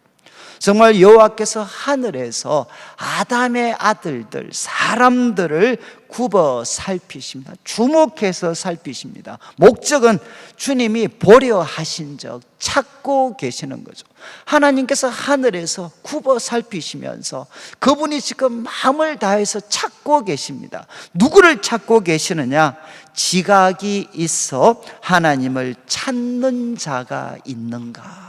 정말 여호와께서 하늘에서 아담의 아들들, 사람들을 굽어 살피십니다. 주목해서 살피십니다. 목적은 주님이 보려 하신 적 찾고 계시는 거죠. 하나님께서 하늘에서 굽어 살피시면서 그분이 지금 마음을 다해서 찾고 계십니다. 누구를 찾고 계시느냐? 지각이 있어 하나님을 찾는 자가 있는가?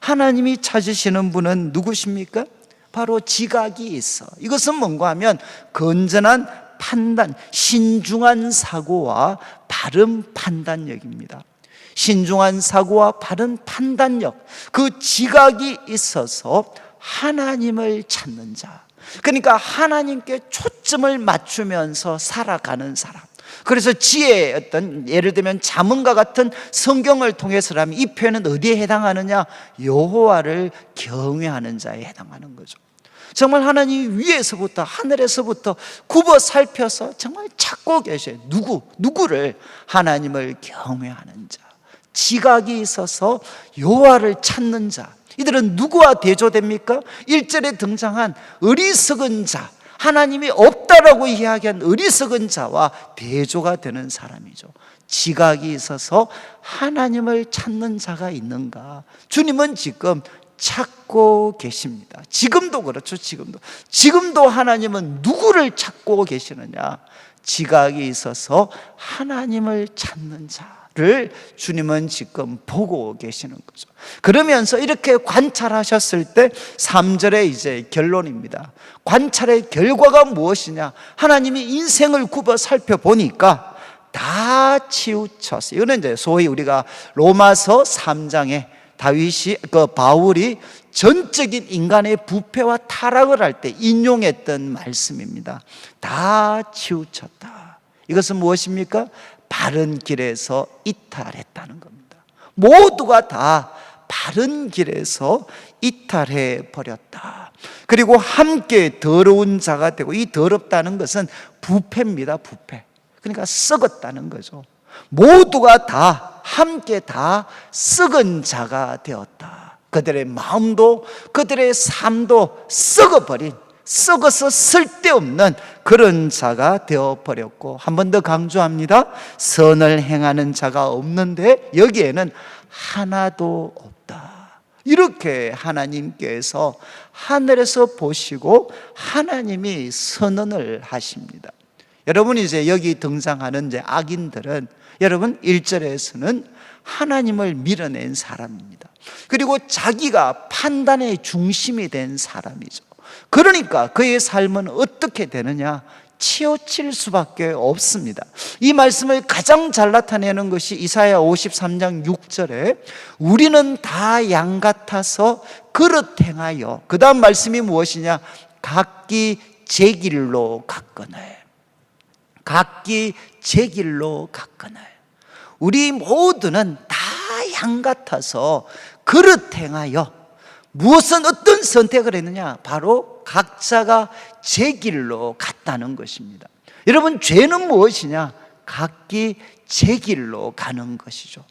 하나님이 찾으시는 분은 누구십니까? 바로 지각이 있어. 이것은 뭔가 하면 건전한 판단, 신중한 사고와 바른 판단력입니다. 신중한 사고와 바른 판단력, 그 지각이 있어서 하나님을 찾는 자, 그러니까 하나님께 초점을 맞추면서 살아가는 사람. 그래서 지혜의 어떤, 예를 들면 잠언과 같은 성경을 통해서라면 이 표현은 어디에 해당하느냐? 여호와를 경외하는 자에 해당하는 거죠. 정말 하나님 위에서부터, 하늘에서부터 굽어 살펴서 정말 찾고 계셔요. 누구를? 하나님을 경외하는 자, 지각이 있어서 여호와를 찾는 자. 이들은 누구와 대조됩니까? 1절에 등장한 어리석은 자, 하나님이 없다라고 이야기한 어리석은 자와 대조가 되는 사람이죠. 지각이 있어서 하나님을 찾는 자가 있는가? 주님은 지금 찾고 계십니다. 지금도 그렇죠. 지금도 하나님은 누구를 찾고 계시느냐? 지각이 있어서 하나님을 찾는 자를 주님은 지금 보고 계시는 거죠. 그러면서 이렇게 관찰하셨을 때 3절의 이제 결론입니다. 관찰의 결과가 무엇이냐? 하나님이 인생을 굽어 살펴보니까 다 치우쳤어요. 이거는 이제 소위 우리가 로마서 3장에 바울이 전적인 인간의 부패와 타락을 할 때 인용했던 말씀입니다. 다 치우쳤다. 이것은 무엇입니까? 바른 길에서 이탈했다는 겁니다. 모두가 다 바른 길에서 이탈해 버렸다. 그리고 함께 더러운 자가 되고, 이 더럽다는 것은 부패입니다. 부패. 그러니까 썩었다는 거죠. 모두가 다 함께 다 썩은 자가 되었다. 그들의 마음도 그들의 삶도 썩어서 쓸데없는 그런 자가 되어버렸고, 한 번 더 강조합니다. 선을 행하는 자가 없는데 여기에는 하나도 없다. 이렇게 하나님께서 하늘에서 보시고 하나님이 선언을 하십니다. 여러분, 이제 여기 등장하는 이제 악인들은, 여러분 1절에서는 하나님을 밀어낸 사람입니다. 그리고 자기가 판단의 중심이 된 사람이죠. 그러니까 그의 삶은 어떻게 되느냐? 치우칠 수밖에 없습니다. 이 말씀을 가장 잘 나타내는 것이 이사야 53장 6절에 우리는 다 양 같아서 그릇 행하여, 그 다음 말씀이 무엇이냐? 각기 제 길로 갔거늘. 각기 제 길로 갔거늘. 우리 모두는 다 양 같아서 그릇 행하여 무엇은 어떤 선택을 했느냐? 바로 각자가 제 길로 갔다는 것입니다. 여러분, 죄는 무엇이냐? 각기 제 길로 가는 것이죠.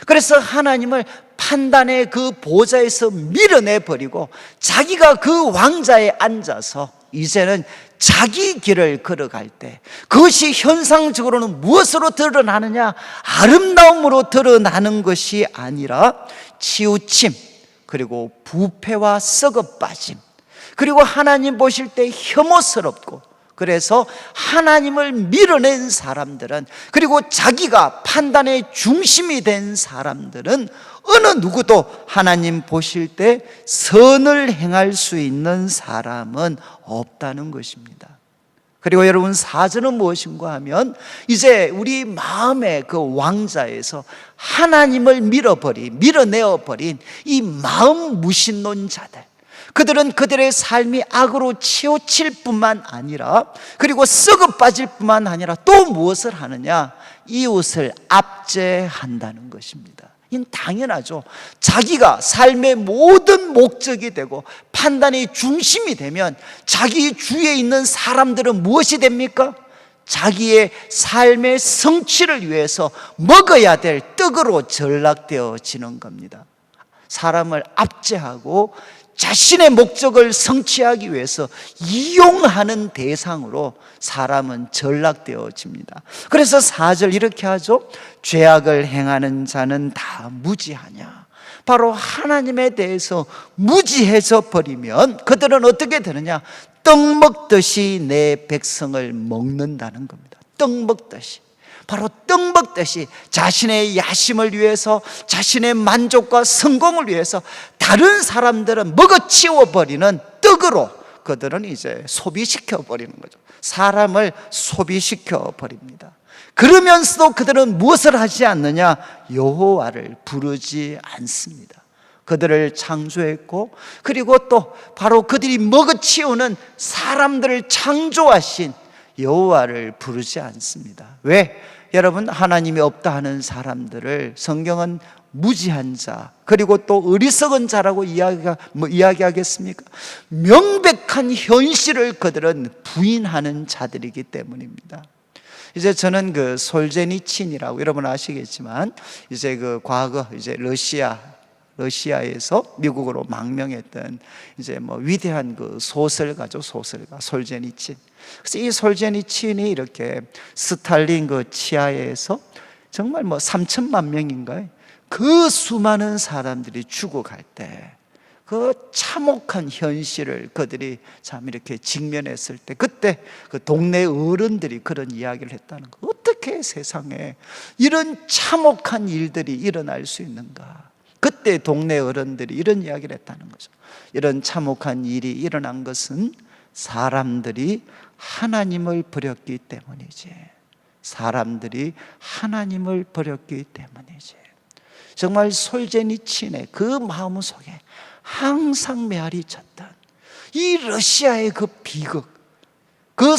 그래서 하나님을 판단의 그 보좌에서 밀어내버리고 자기가 그 왕자에 앉아서 이제는 자기 길을 걸어갈 때, 그것이 현상적으로는 무엇으로 드러나느냐? 아름다움으로 드러나는 것이 아니라 치우침, 그리고 부패와 썩어 빠짐, 그리고 하나님 보실 때 혐오스럽고, 그래서 하나님을 밀어낸 사람들은, 그리고 자기가 판단의 중심이 된 사람들은 어느 누구도 하나님 보실 때 선을 행할 수 있는 사람은 없다는 것입니다. 그리고 여러분, 4절은 무엇인가 하면 이제 우리 마음의 그 왕자에서 하나님을 밀어내어버린 이 마음 무신론자들, 그들은 그들의 삶이 악으로 치우칠 뿐만 아니라, 그리고 썩어 빠질 뿐만 아니라 또 무엇을 하느냐? 이웃을 압제한다는 것입니다. 이건 당연하죠. 자기가 삶의 모든 목적이 되고 판단의 중심이 되면 자기 주위에 있는 사람들은 무엇이 됩니까? 자기의 삶의 성취를 위해서 먹어야 될 떡으로 전락되어지는 겁니다. 사람을 압제하고 자신의 목적을 성취하기 위해서 이용하는 대상으로 사람은 전락되어집니다. 그래서 4절 이렇게 하죠. 죄악을 행하는 자는 다 무지하냐? 바로 하나님에 대해서 무지해져 버리면 그들은 어떻게 되느냐? 떡 먹듯이 내 백성을 먹는다는 겁니다. 떡 먹듯이. 바로 떡 먹듯이 자신의 야심을 위해서, 자신의 만족과 성공을 위해서 다른 사람들은 먹어치워 버리는 떡으로 그들은 이제 소비시켜 버리는 거죠. 사람을 소비시켜 버립니다. 그러면서도 그들은 무엇을 하지 않느냐? 여호와를 부르지 않습니다. 그들을 창조했고, 그리고 또 바로 그들이 먹어치우는 사람들을 창조하신 여호와를 부르지 않습니다. 왜? 여러분, 하나님이 없다 하는 사람들을 성경은 무지한 자, 그리고 또 어리석은 자라고 이야기하겠습니까? 명백한 현실을 그들은 부인하는 자들이기 때문입니다. 이제 저는 그 솔제니친이라고 여러분 아시겠지만, 이제 그 과거 이제 러시아에서 미국으로 망명했던 이제 뭐 위대한 그 소설가죠, 소설가 솔제니친. 그래서 이 솔제니친이 이렇게 스탈린 그 치하에서 정말 뭐 3천만 명인가요? 그 수많은 사람들이 죽어갈 때 그 참혹한 현실을 그들이 참 이렇게 직면했을 때, 그때 그 동네 어른들이 그런 이야기를 했다는 거. 어떻게 세상에 이런 참혹한 일들이 일어날 수 있는가? 그때 동네 어른들이 이런 이야기를 했다는 거죠. 이런 참혹한 일이 일어난 것은 사람들이 하나님을 버렸기 때문이지. 사람들이 하나님을 버렸기 때문이지. 정말 솔제니친의 그 마음 속에 항상 메아리 쳤던 이 러시아의 그 비극, 그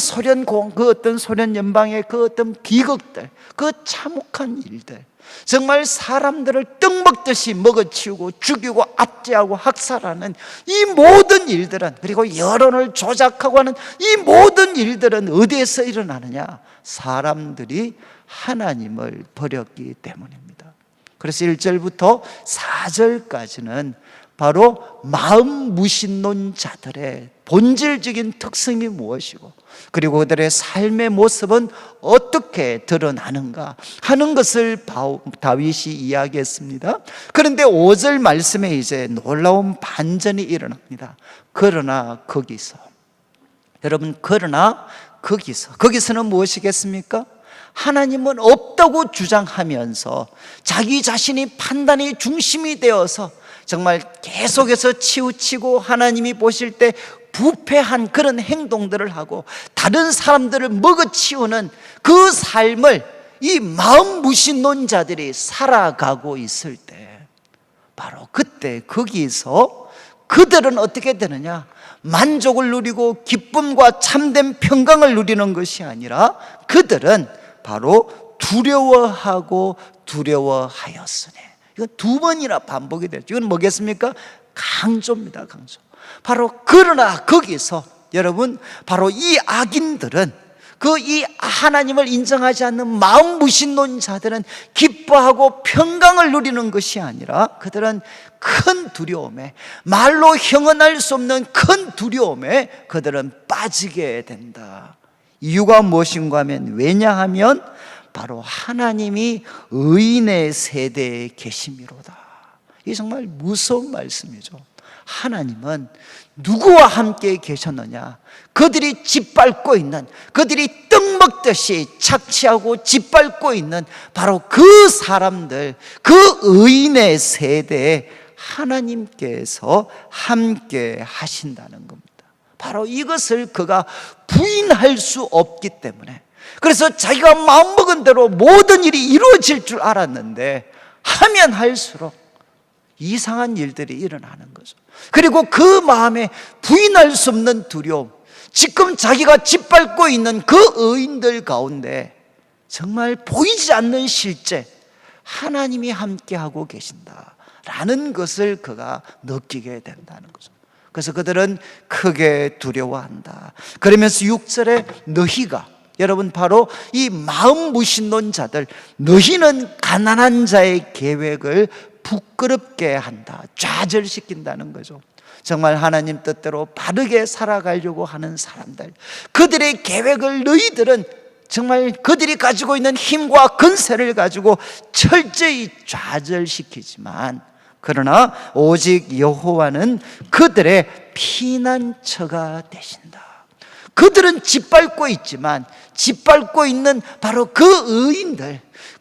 그 어떤 소련 연방의 그 어떤 비극들, 그 참혹한 일들, 정말 사람들을 떡 먹듯이 먹어치우고 죽이고 압제하고 학살하는 이 모든 일들은, 그리고 여론을 조작하고 하는 이 모든 일들은 어디에서 일어나느냐? 사람들이 하나님을 버렸기 때문입니다. 그래서 1절부터 4절까지는 바로 마음 무신론자들의 본질적인 특성이 무엇이고, 그리고 그들의 삶의 모습은 어떻게 드러나는가 하는 것을 다윗이 이야기했습니다. 그런데 5절 말씀에 이제 놀라운 반전이 일어납니다. 그러나 거기서, 여러분, 그러나 거기서는 무엇이겠습니까? 하나님은 없다고 주장하면서 자기 자신이 판단의 중심이 되어서 정말 계속해서 치우치고 하나님이 보실 때 부패한 그런 행동들을 하고 다른 사람들을 먹어치우는 그 삶을 이 마음 무신론자들이 살아가고 있을 때, 바로 그때 거기서 그들은 어떻게 되느냐? 만족을 누리고 기쁨과 참된 평강을 누리는 것이 아니라 그들은 바로 두려워하고 두려워하였으니. 이건 두 번이나 반복이 되죠. 이건 뭐겠습니까? 강조입니다, 강조. 바로 그러나 거기서 여러분, 바로 이 악인들은, 그 이 하나님을 인정하지 않는 마음 무신론자들은 기뻐하고 평강을 누리는 것이 아니라 그들은 큰 두려움에, 말로 형언할 수 없는 큰 두려움에 그들은 빠지게 된다. 이유가 무엇인가 하면, 왜냐하면 바로 하나님이 의인의 세대에 계심이로다. 이게 정말 무서운 말씀이죠. 하나님은 누구와 함께 계셨느냐? 그들이 짓밟고 있는, 그들이 떡 먹듯이 착취하고 짓밟고 있는 바로 그 사람들, 그 의인의 세대에 하나님께서 함께 하신다는 겁니다. 바로 이것을 그가 부인할 수 없기 때문에, 그래서 자기가 마음먹은 대로 모든 일이 이루어질 줄 알았는데 하면 할수록 이상한 일들이 일어나는 거죠. 그리고 그 마음에 부인할 수 없는 두려움, 지금 자기가 짓밟고 있는 그 의인들 가운데 정말 보이지 않는 실제 하나님이 함께하고 계신다라는 것을 그가 느끼게 된다는 거죠. 그래서 그들은 크게 두려워한다. 그러면서 6절에 너희가, 여러분, 바로 이 마음 무신론자들, 너희는 가난한 자의 계획을 부끄럽게 한다, 좌절시킨다는 거죠. 정말 하나님 뜻대로 바르게 살아가려고 하는 사람들, 그들의 계획을 너희들은 정말 그들이 가지고 있는 힘과 근세를 가지고 철저히 좌절시키지만, 그러나 오직 여호와는 그들의 피난처가 되신다. 그들은 짓밟고 있지만 짓밟고 있는 바로 그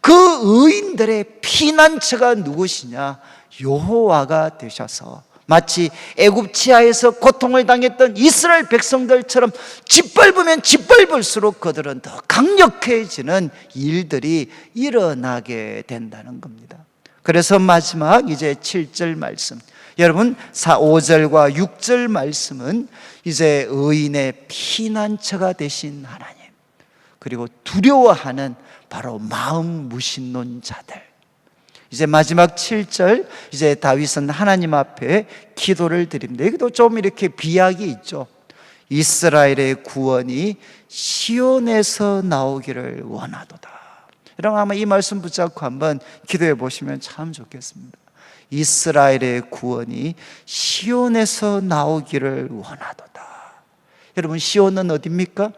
의인들의 피난처가 누구시냐? 여호와가 되셔서 마치 애굽 지하에서 고통을 당했던 이스라엘 백성들처럼 짓밟으면 짓밟을수록 그들은 더 강력해지는 일들이 일어나게 된다는 겁니다. 그래서 마지막 이제 7절 말씀, 여러분 5절과 6절 말씀은 이제 의인의 피난처가 되신 하나님, 그리고 두려워하는 바로 마음 무신론 자들. 이제 마지막 7절, 이제 다윗은 하나님 앞에 기도를 드립니다. 여기도 좀 이렇게 비약이 있죠. 이스라엘의 구원이 시온에서 나오기를 원하도다. 여러분 아마 이 말씀 붙잡고 한번 기도해 보시면 참 좋겠습니다. 이스라엘의 구원이 시온에서 나오기를 원하도다. 여러분 시온은 어디입니까?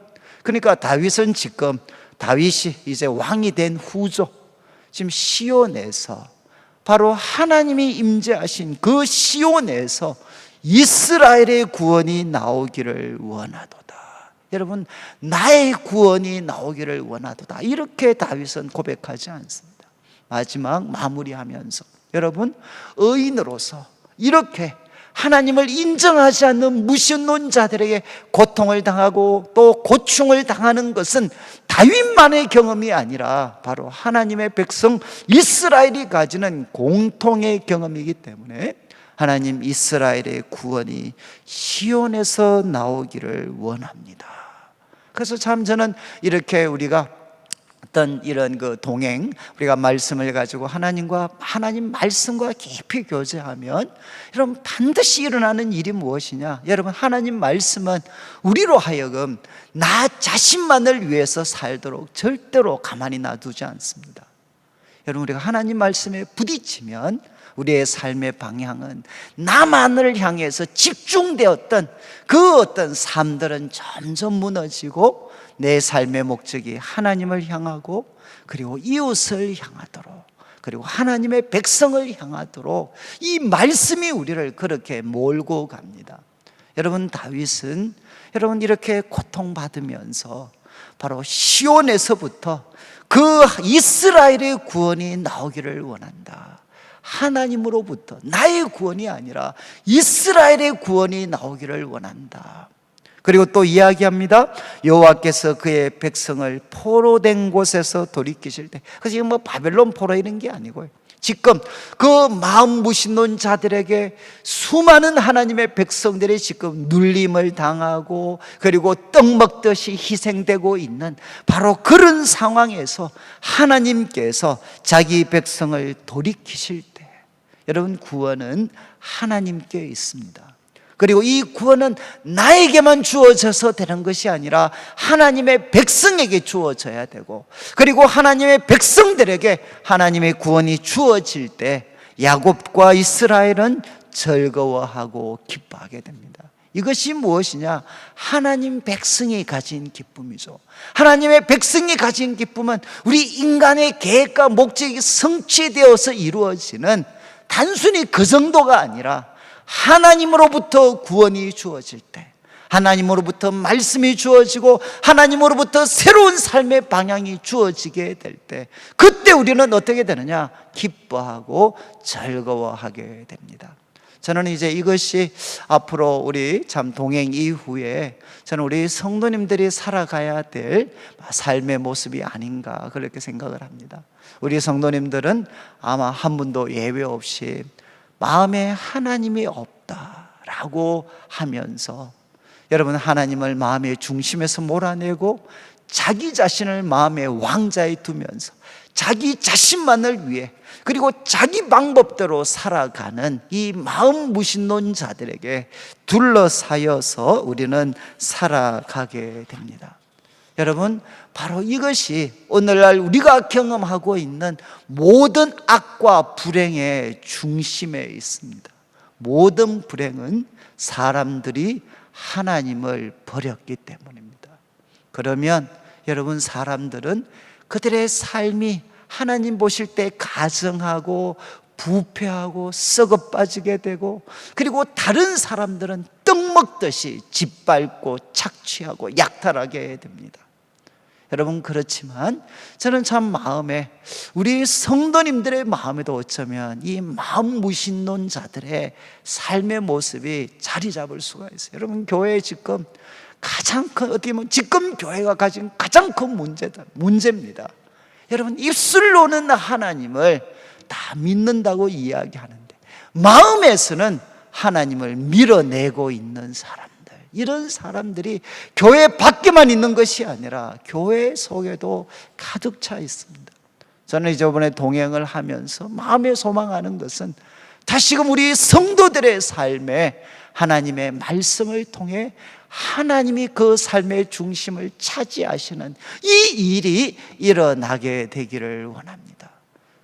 그러니까 다윗은 지금, 다윗이 이제 왕이 된 후죠. 지금 시온에서, 바로 하나님이 임재하신 그 시온에서 이스라엘의 구원이 나오기를 원하도다. 여러분 나의 구원이 나오기를 원하도다. 이렇게 다윗은 고백하지 않습니다. 마지막 마무리하면서 여러분 의인으로서 이렇게 하나님을 인정하지 않는 무신론자들에게 고통을 당하고 또 고충을 당하는 것은 다윗만의 경험이 아니라 바로 하나님의 백성 이스라엘이 가지는 공통의 경험이기 때문에 하나님 이스라엘의 구원이 시온에서 나오기를 원합니다. 그래서 참 저는 이렇게 우리가 어떤 이런 그 동행, 우리가 말씀을 가지고 하나님 말씀과 깊이 교제하면 여러분 반드시 일어나는 일이 무엇이냐? 여러분 하나님 말씀은 우리로 하여금 나 자신만을 위해서 살도록 절대로 가만히 놔두지 않습니다. 여러분 우리가 하나님 말씀에 부딪히면 우리의 삶의 방향은 나만을 향해서 집중되었던 그 어떤 삶들은 점점 무너지고 내 삶의 목적이 하나님을 향하고 그리고 이웃을 향하도록 그리고 하나님의 백성을 향하도록 이 말씀이 우리를 그렇게 몰고 갑니다. 여러분 다윗은 여러분 이렇게 고통받으면서 바로 시온에서부터 그 이스라엘의 구원이 나오기를 원한다. 하나님으로부터 나의 구원이 아니라 이스라엘의 구원이 나오기를 원한다. 그리고 또 이야기합니다. 여호와께서 그의 백성을 포로된 곳에서 돌이키실 때, 그래서 지금 뭐 바벨론 포로 이런 게 아니고요. 지금 그 마음 무신론 자들에게 수많은 하나님의 백성들이 지금 눌림을 당하고 그리고 떡 먹듯이 희생되고 있는 바로 그런 상황에서 하나님께서 자기 백성을 돌이키실 때, 여러분 구원은 하나님께 있습니다. 그리고 이 구원은 나에게만 주어져서 되는 것이 아니라 하나님의 백성에게 주어져야 되고, 그리고 하나님의 백성들에게 하나님의 구원이 주어질 때 야곱과 이스라엘은 즐거워하고 기뻐하게 됩니다. 이것이 무엇이냐? 하나님 백성이 가진 기쁨이죠. 하나님의 백성이 가진 기쁨은 우리 인간의 계획과 목적이 성취되어서 이루어지는 단순히 그 정도가 아니라 하나님으로부터 구원이 주어질 때, 하나님으로부터 말씀이 주어지고 하나님으로부터 새로운 삶의 방향이 주어지게 될 때, 그때 우리는 어떻게 되느냐? 기뻐하고 즐거워하게 됩니다. 저는 이제 이것이 앞으로 우리 참 동행 이후에 저는 우리 성도님들이 살아가야 될 삶의 모습이 아닌가 그렇게 생각을 합니다. 우리 성도님들은 아마 한 분도 예외 없이 마음에 하나님이 없다라고 하면서 여러분 하나님을 마음의 중심에서 몰아내고 자기 자신을 마음의 왕자에 두면서 자기 자신만을 위해 그리고 자기 방법대로 살아가는 이 마음 무신론자들에게 둘러싸여서 우리는 살아가게 됩니다. 여러분 바로 이것이 오늘날 우리가 경험하고 있는 모든 악과 불행의 중심에 있습니다. 모든 불행은 사람들이 하나님을 버렸기 때문입니다. 그러면 여러분 사람들은 그들의 삶이 하나님 보실 때 가증하고 부패하고 썩어 빠지게 되고, 그리고 다른 사람들은 떡 떡 먹듯이 짓밟고 착취하고 약탈하게 됩니다. 여러분, 그렇지만 저는 참 마음에, 우리 성도님들의 마음에도 어쩌면 이 마음 무신론 자들의 삶의 모습이 자리 잡을 수가 있어요. 여러분, 교회에 지금 가장 큰, 어떻게 보면 지금 교회가 가진 가장 큰 문제입니다. 여러분, 입술로는 하나님을 다 믿는다고 이야기하는데 마음에서는 하나님을 밀어내고 있는 사람들, 이런 사람들이 교회 밖에만 있는 것이 아니라 교회 속에도 가득 차 있습니다. 저는 이번에 동행을 하면서 마음에 소망하는 것은 다시금 우리 성도들의 삶에 하나님의 말씀을 통해 하나님이 그 삶의 중심을 차지하시는 이 일이 일어나게 되기를 원합니다.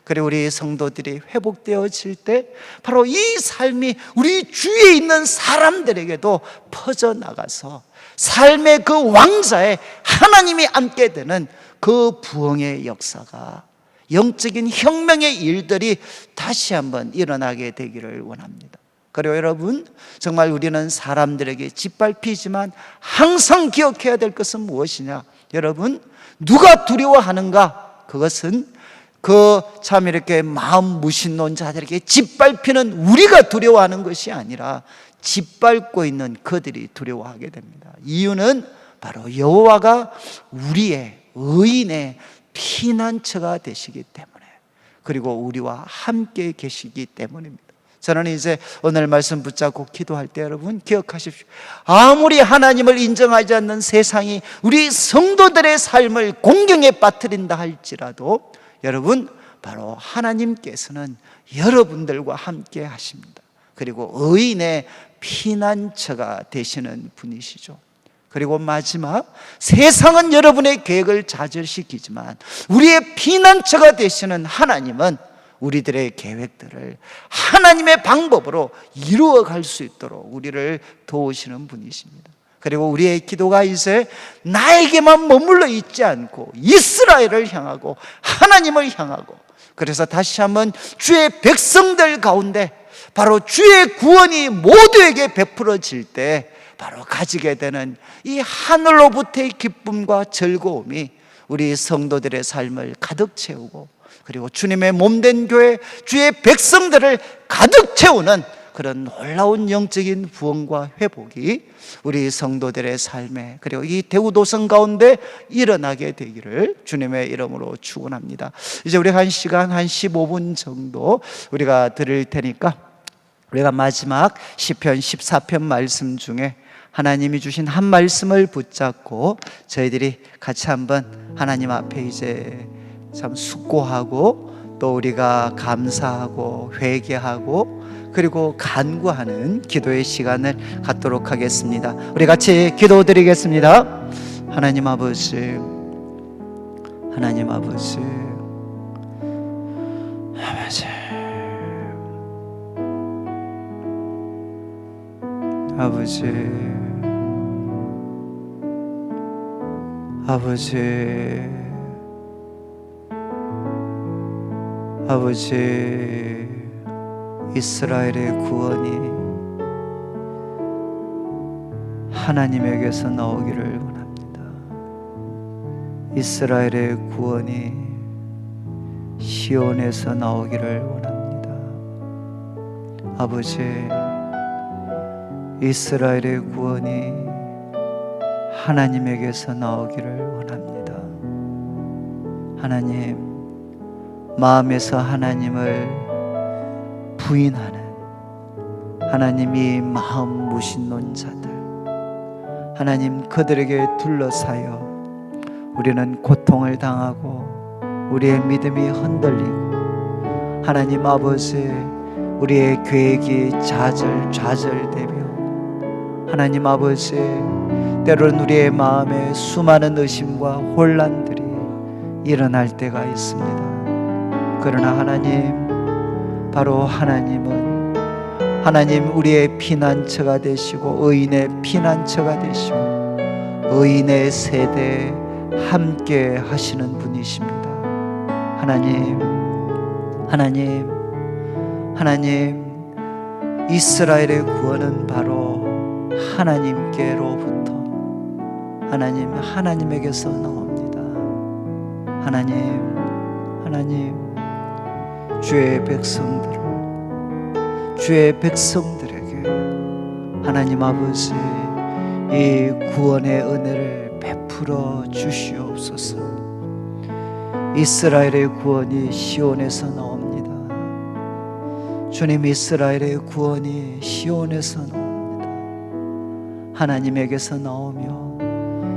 그리고 우리 성도들이 회복되어질 때 바로 이 삶이 우리 주위에 있는 사람들에게도 퍼져나가서 삶의 그 왕좌에 하나님이 앉게 되는 그 부흥의 역사가, 영적인 혁명의 일들이 다시 한번 일어나게 되기를 원합니다. 그리고 여러분, 정말 우리는 사람들에게 짓밟히지만 항상 기억해야 될 것은 무엇이냐? 여러분, 누가 두려워하는가? 그것은 참 이렇게 마음 무신론자들에게 짓밟히는 우리가 두려워하는 것이 아니라 짓밟고 있는 그들이 두려워하게 됩니다. 이유는 바로 여호와가 우리의 의인의 피난처가 되시기 때문에, 그리고 우리와 함께 계시기 때문입니다. 저는 이제 오늘 말씀 붙잡고 기도할 때 여러분 기억하십시오. 아무리 하나님을 인정하지 않는 세상이 우리 성도들의 삶을 공경에 빠뜨린다 할지라도 여러분, 바로 하나님께서는 여러분들과 함께 하십니다. 그리고 의인의 피난처가 되시는 분이시죠. 그리고 마지막, 세상은 여러분의 계획을 좌절시키지만 우리의 피난처가 되시는 하나님은 우리들의 계획들을 하나님의 방법으로 이루어갈 수 있도록 우리를 도우시는 분이십니다. 그리고 우리의 기도가 이제 나에게만 머물러 있지 않고 이스라엘을 향하고 하나님을 향하고, 그래서 다시 한번 주의 백성들 가운데 바로 주의 구원이 모두에게 베풀어질 때 바로 가지게 되는 이 하늘로부터의 기쁨과 즐거움이 우리 성도들의 삶을 가득 채우고, 그리고 주님의 몸된 교회, 주의 백성들을 가득 채우는 그런 놀라운 영적인 부흥과 회복이 우리 성도들의 삶에, 그리고 이 대우도성 가운데 일어나게 되기를 주님의 이름으로 축원합니다. 이제 우리 한 시간 한 15분 정도 우리가 들을 테니까 우리가 마지막 시편 14편 말씀 중에 하나님이 주신 한 말씀을 붙잡고 저희들이 같이 한번 하나님 앞에 이제 참 숙고하고, 또 우리가 감사하고 회개하고 그리고 간구하는 기도의 시간을 갖도록 하겠습니다. 우리 같이 기도드리겠습니다. 하나님 아버지, 하나님 아버지, 아버지, 아버지, 아버지, 이스라엘의 구원이 하나님에게서 나오기를 원합니다. 이스라엘의 구원이 시온에서 나오기를 원합니다. 아버지, 이스라엘의 구원이 하나님에게서 나오기를 원합니다. 하나님, 마음에서 하나님을 부인하는 하나님이 마음 무신론자들, 하나님, 그들에게 둘러싸여 우리는 고통을 당하고 우리의 믿음이 흔들리고, 하나님 아버지, 우리의 계획이 좌절되며, 하나님 아버지, 때로는 우리의 마음에 수많은 의심과 혼란들이 일어날 때가 있습니다. 그러나 하나님, 바로 하나님은 하나님 우리의 피난처가 되시고 의인의 피난처가 되시고 의인의 세대에 함께 하시는 분이십니다. 하나님, 하나님, 하나님, 이스라엘의 구원은 바로 하나님께로부터 하나님에게서 나옵니다. 하나님, 주의 백성들에게 하나님 아버지 이 구원의 은혜를 베풀어 주시옵소서. 이스라엘의 구원이 시온에서 나옵니다. 주님, 이스라엘의 구원이 시온에서 나옵니다. 하나님에게서 나오며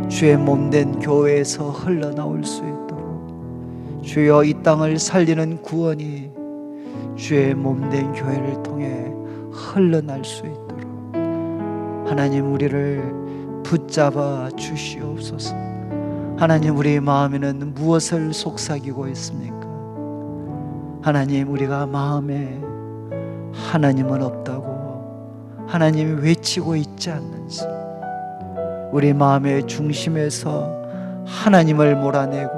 주의 몸된 교회에서 흘러나올 수 있도록 주여, 이 땅을 살리는 구원이 주의 몸된 교회를 통해 흘러날 수 있도록 하나님, 우리를 붙잡아 주시옵소서. 하나님, 우리 마음에는 무엇을 속삭이고 있습니까? 하나님, 우리가 마음에 하나님은 없다고 하나님이 외치고 있지 않는지, 우리 마음의 중심에서 하나님을 몰아내고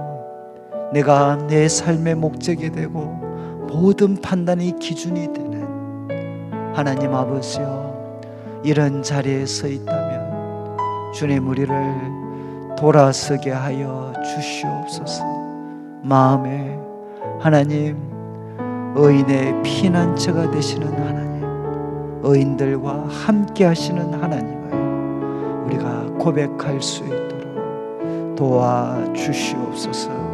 내가 내 삶의 목적이 되고 모든 판단의 기준이 되는 하나님 아버지여, 이런 자리에 서 있다면 주님, 우리를 돌아서게 하여 주시옵소서. 마음에 하나님, 의인의 피난처가 되시는 하나님, 의인들과 함께 하시는 하나님을 우리가 고백할 수 있도록 도와주시옵소서.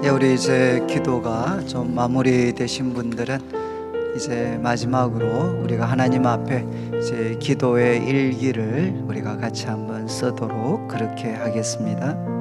우리 이제 기도가 좀 마무리되신 분들은 이제 마지막으로 우리가 하나님 앞에 이제 기도의 일기를 우리가 같이 한번 쓰도록 그렇게 하겠습니다.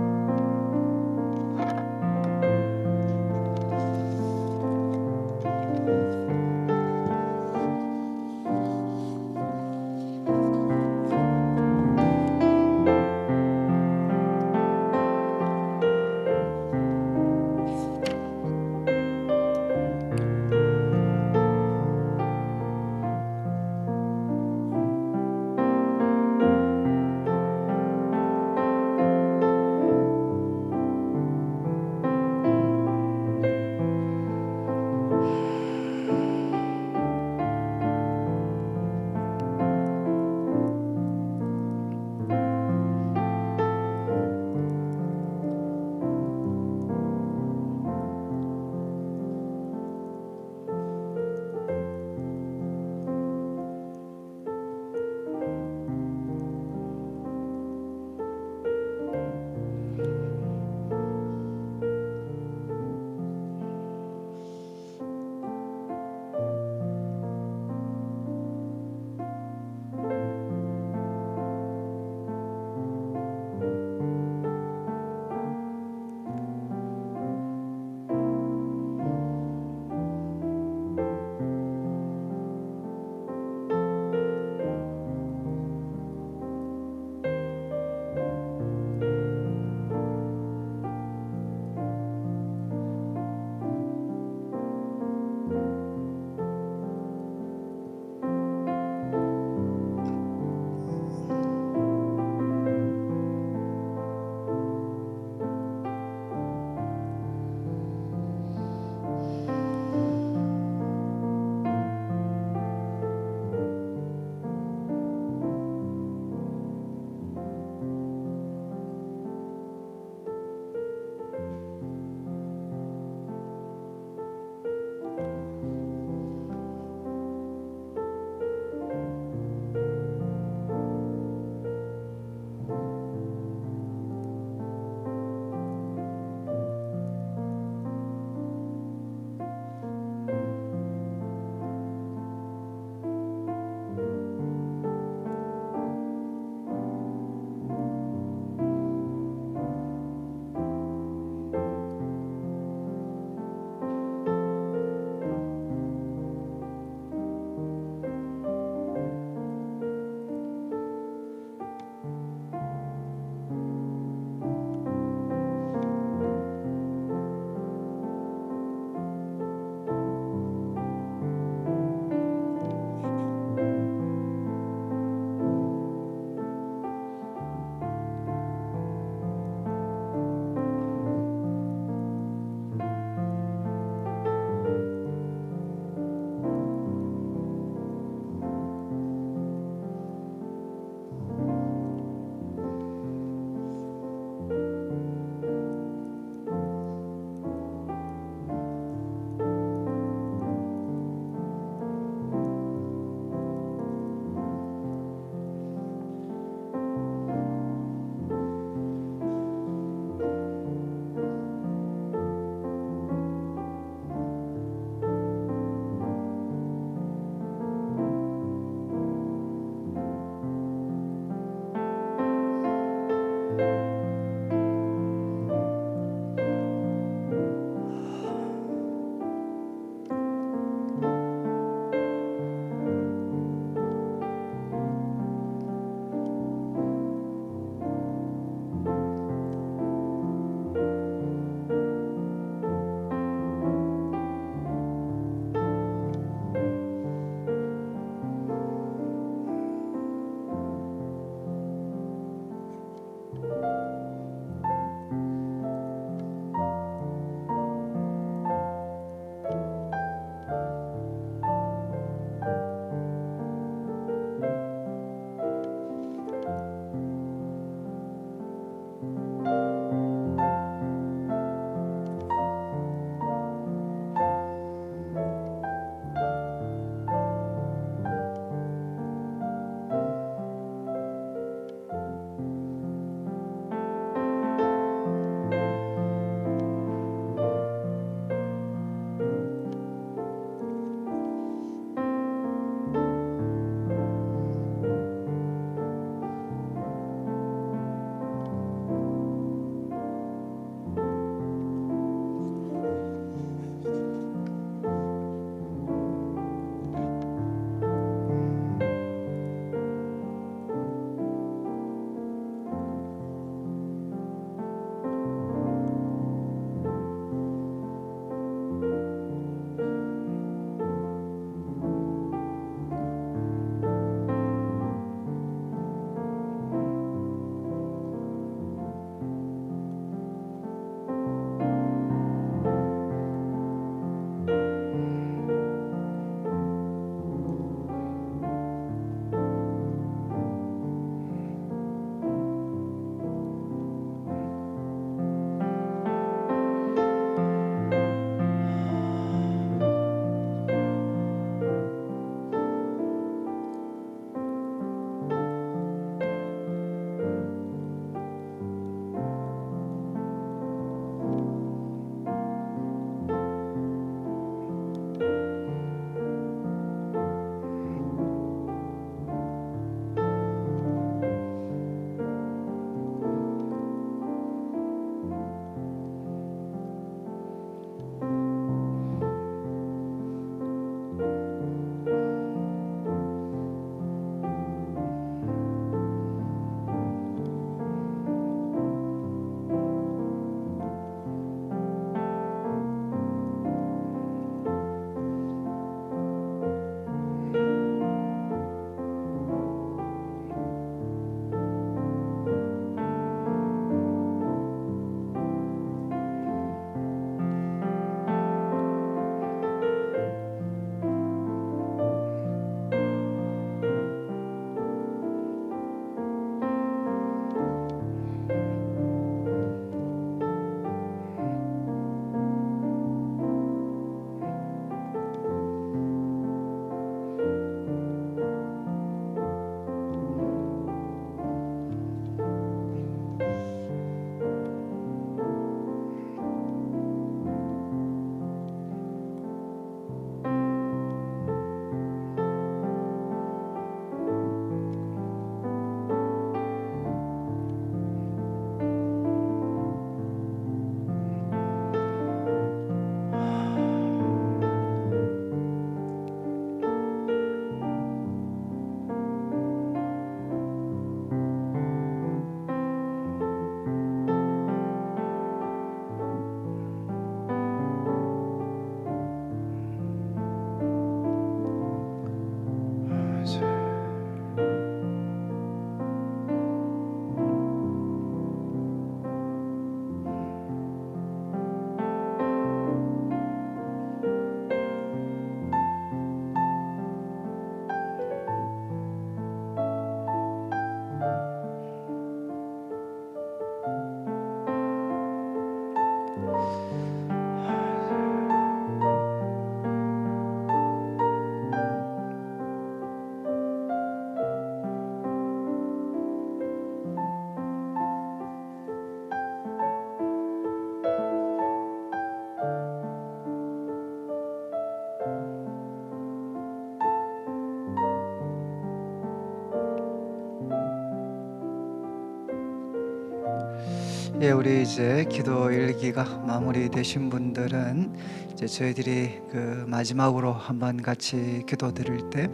예, 우리 이제 기도 일기가 마무리되신 분들은 이제 저희들이 그 마지막으로 한번 같이 기도 드릴 때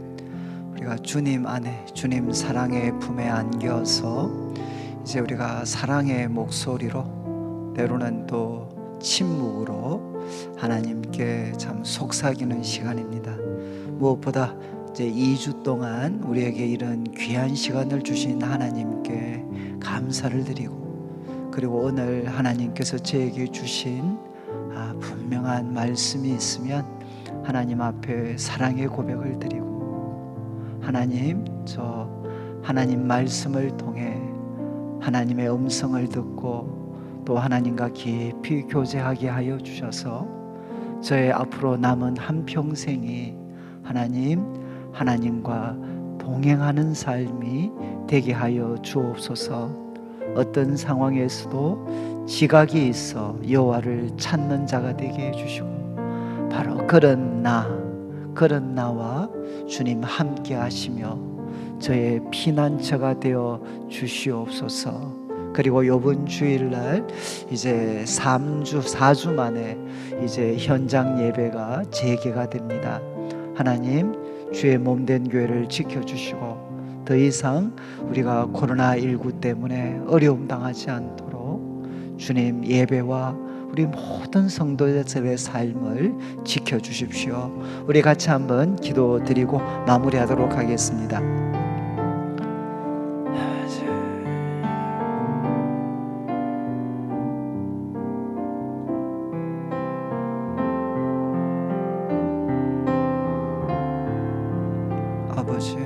우리가 주님 안에 주님 사랑의 품에 안겨서 이제 우리가 사랑의 목소리로 때로는 또 침묵으로 하나님께 참 속삭이는 시간입니다. 무엇보다 이제 2주 동안 우리에게 이런 귀한 시간을 주신 하나님께 감사를 드리고, 그리고 오늘 하나님께서 저에게 주신 분명한 말씀이 있으면 하나님 앞에 사랑의 고백을 드리고, 하나님, 저 하나님 말씀을 통해 하나님의 음성을 듣고 또 하나님과 깊이 교제하게 하여 주셔서 저의 앞으로 남은 한평생이 하나님과 동행하는 삶이 되게 하여 주옵소서. 어떤 상황에서도 지각이 있어 여호와를 찾는 자가 되게 해주시고, 바로 그런 나와 주님 함께 하시며 저의 피난처가 되어 주시옵소서. 그리고 이번 주일날 이제 4주 만에 이제 현장 예배가 재개가 됩니다. 하나님, 주의 몸된 교회를 지켜주시고 더 이상 우리가 코로나19 때문에 어려움 당하지 않도록 주님 예배와 우리 모든 성도들의 삶을 지켜주십시오. 우리 같이 한번 기도드리고 마무리하도록 하겠습니다. 아버지,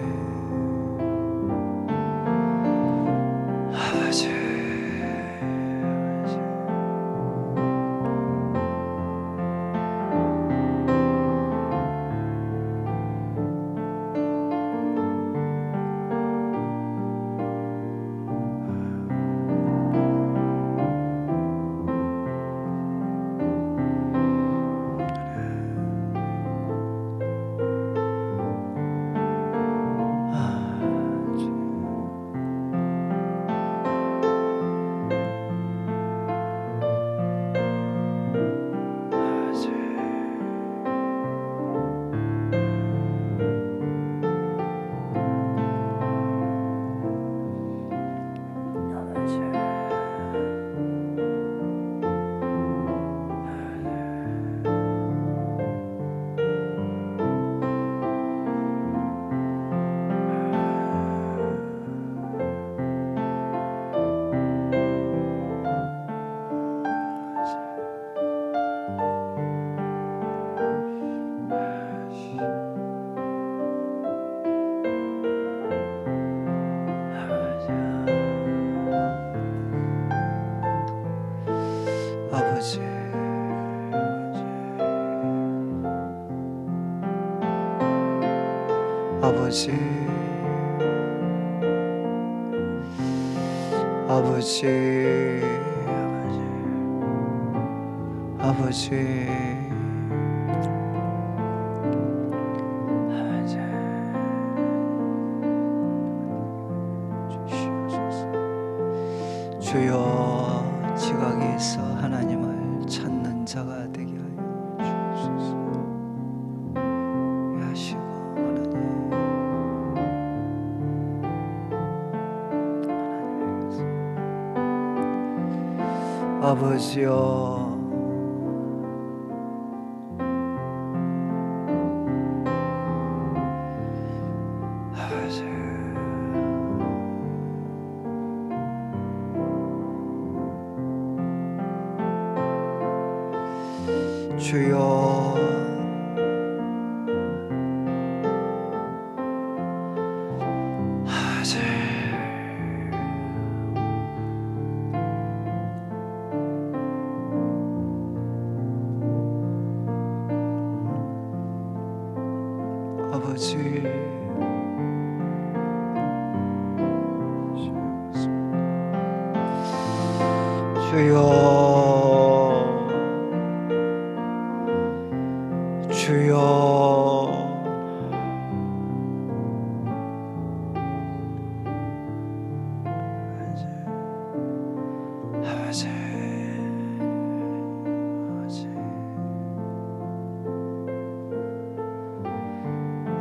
아버지, 아버지, 아버지, 아버지, 주여, 지각이 있어 하나님을 찾는 자가 되게 하여 주옵소서. 하시고 아버지여, 주여, 아버지, 주여, 주여, 아버지,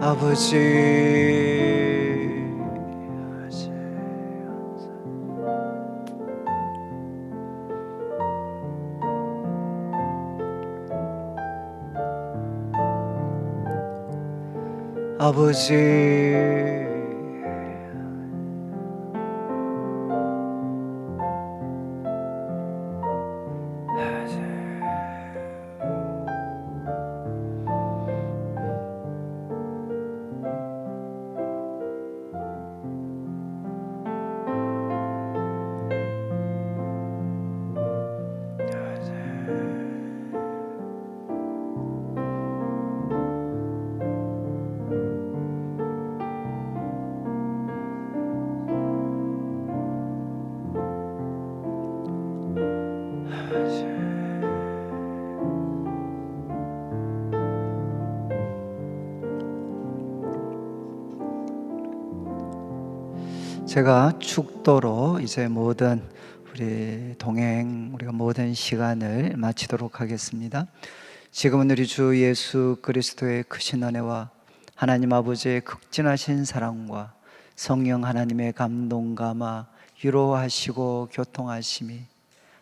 아버지, 아버지, 제가 축도로 이제 모든 우리 동행, 우리가 모든 시간을 마치도록 하겠습니다. 지금은 우리 주 예수 그리스도의 크신 은혜와 하나님 아버지의 극진하신 사랑과 성령 하나님의 감동감화 위로하시고 교통하심이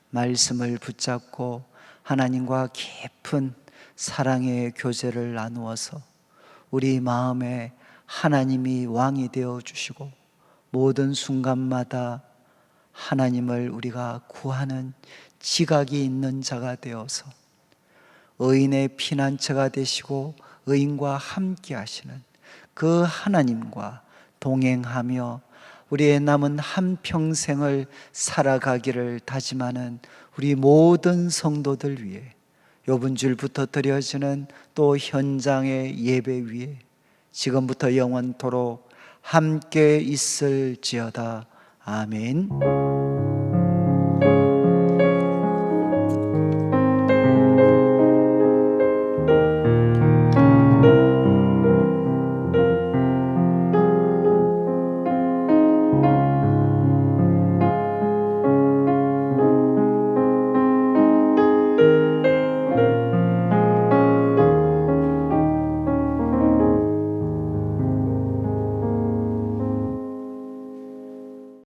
말씀을 붙잡고 하나님과 깊은 사랑의 교제를 나누어서 우리 마음에 하나님이 왕이 되어 주시고 모든 순간마다 하나님을 우리가 구하는 지각이 있는 자가 되어서 의인의 피난처가 되시고 의인과 함께 하시는 그 하나님과 동행하며 우리의 남은 한평생을 살아가기를 다짐하는 우리 모든 성도들 위해 요분줄부터 드려지는 또 현장의 예배 위에 지금부터 영원토록 함께 있을지어다. 아멘.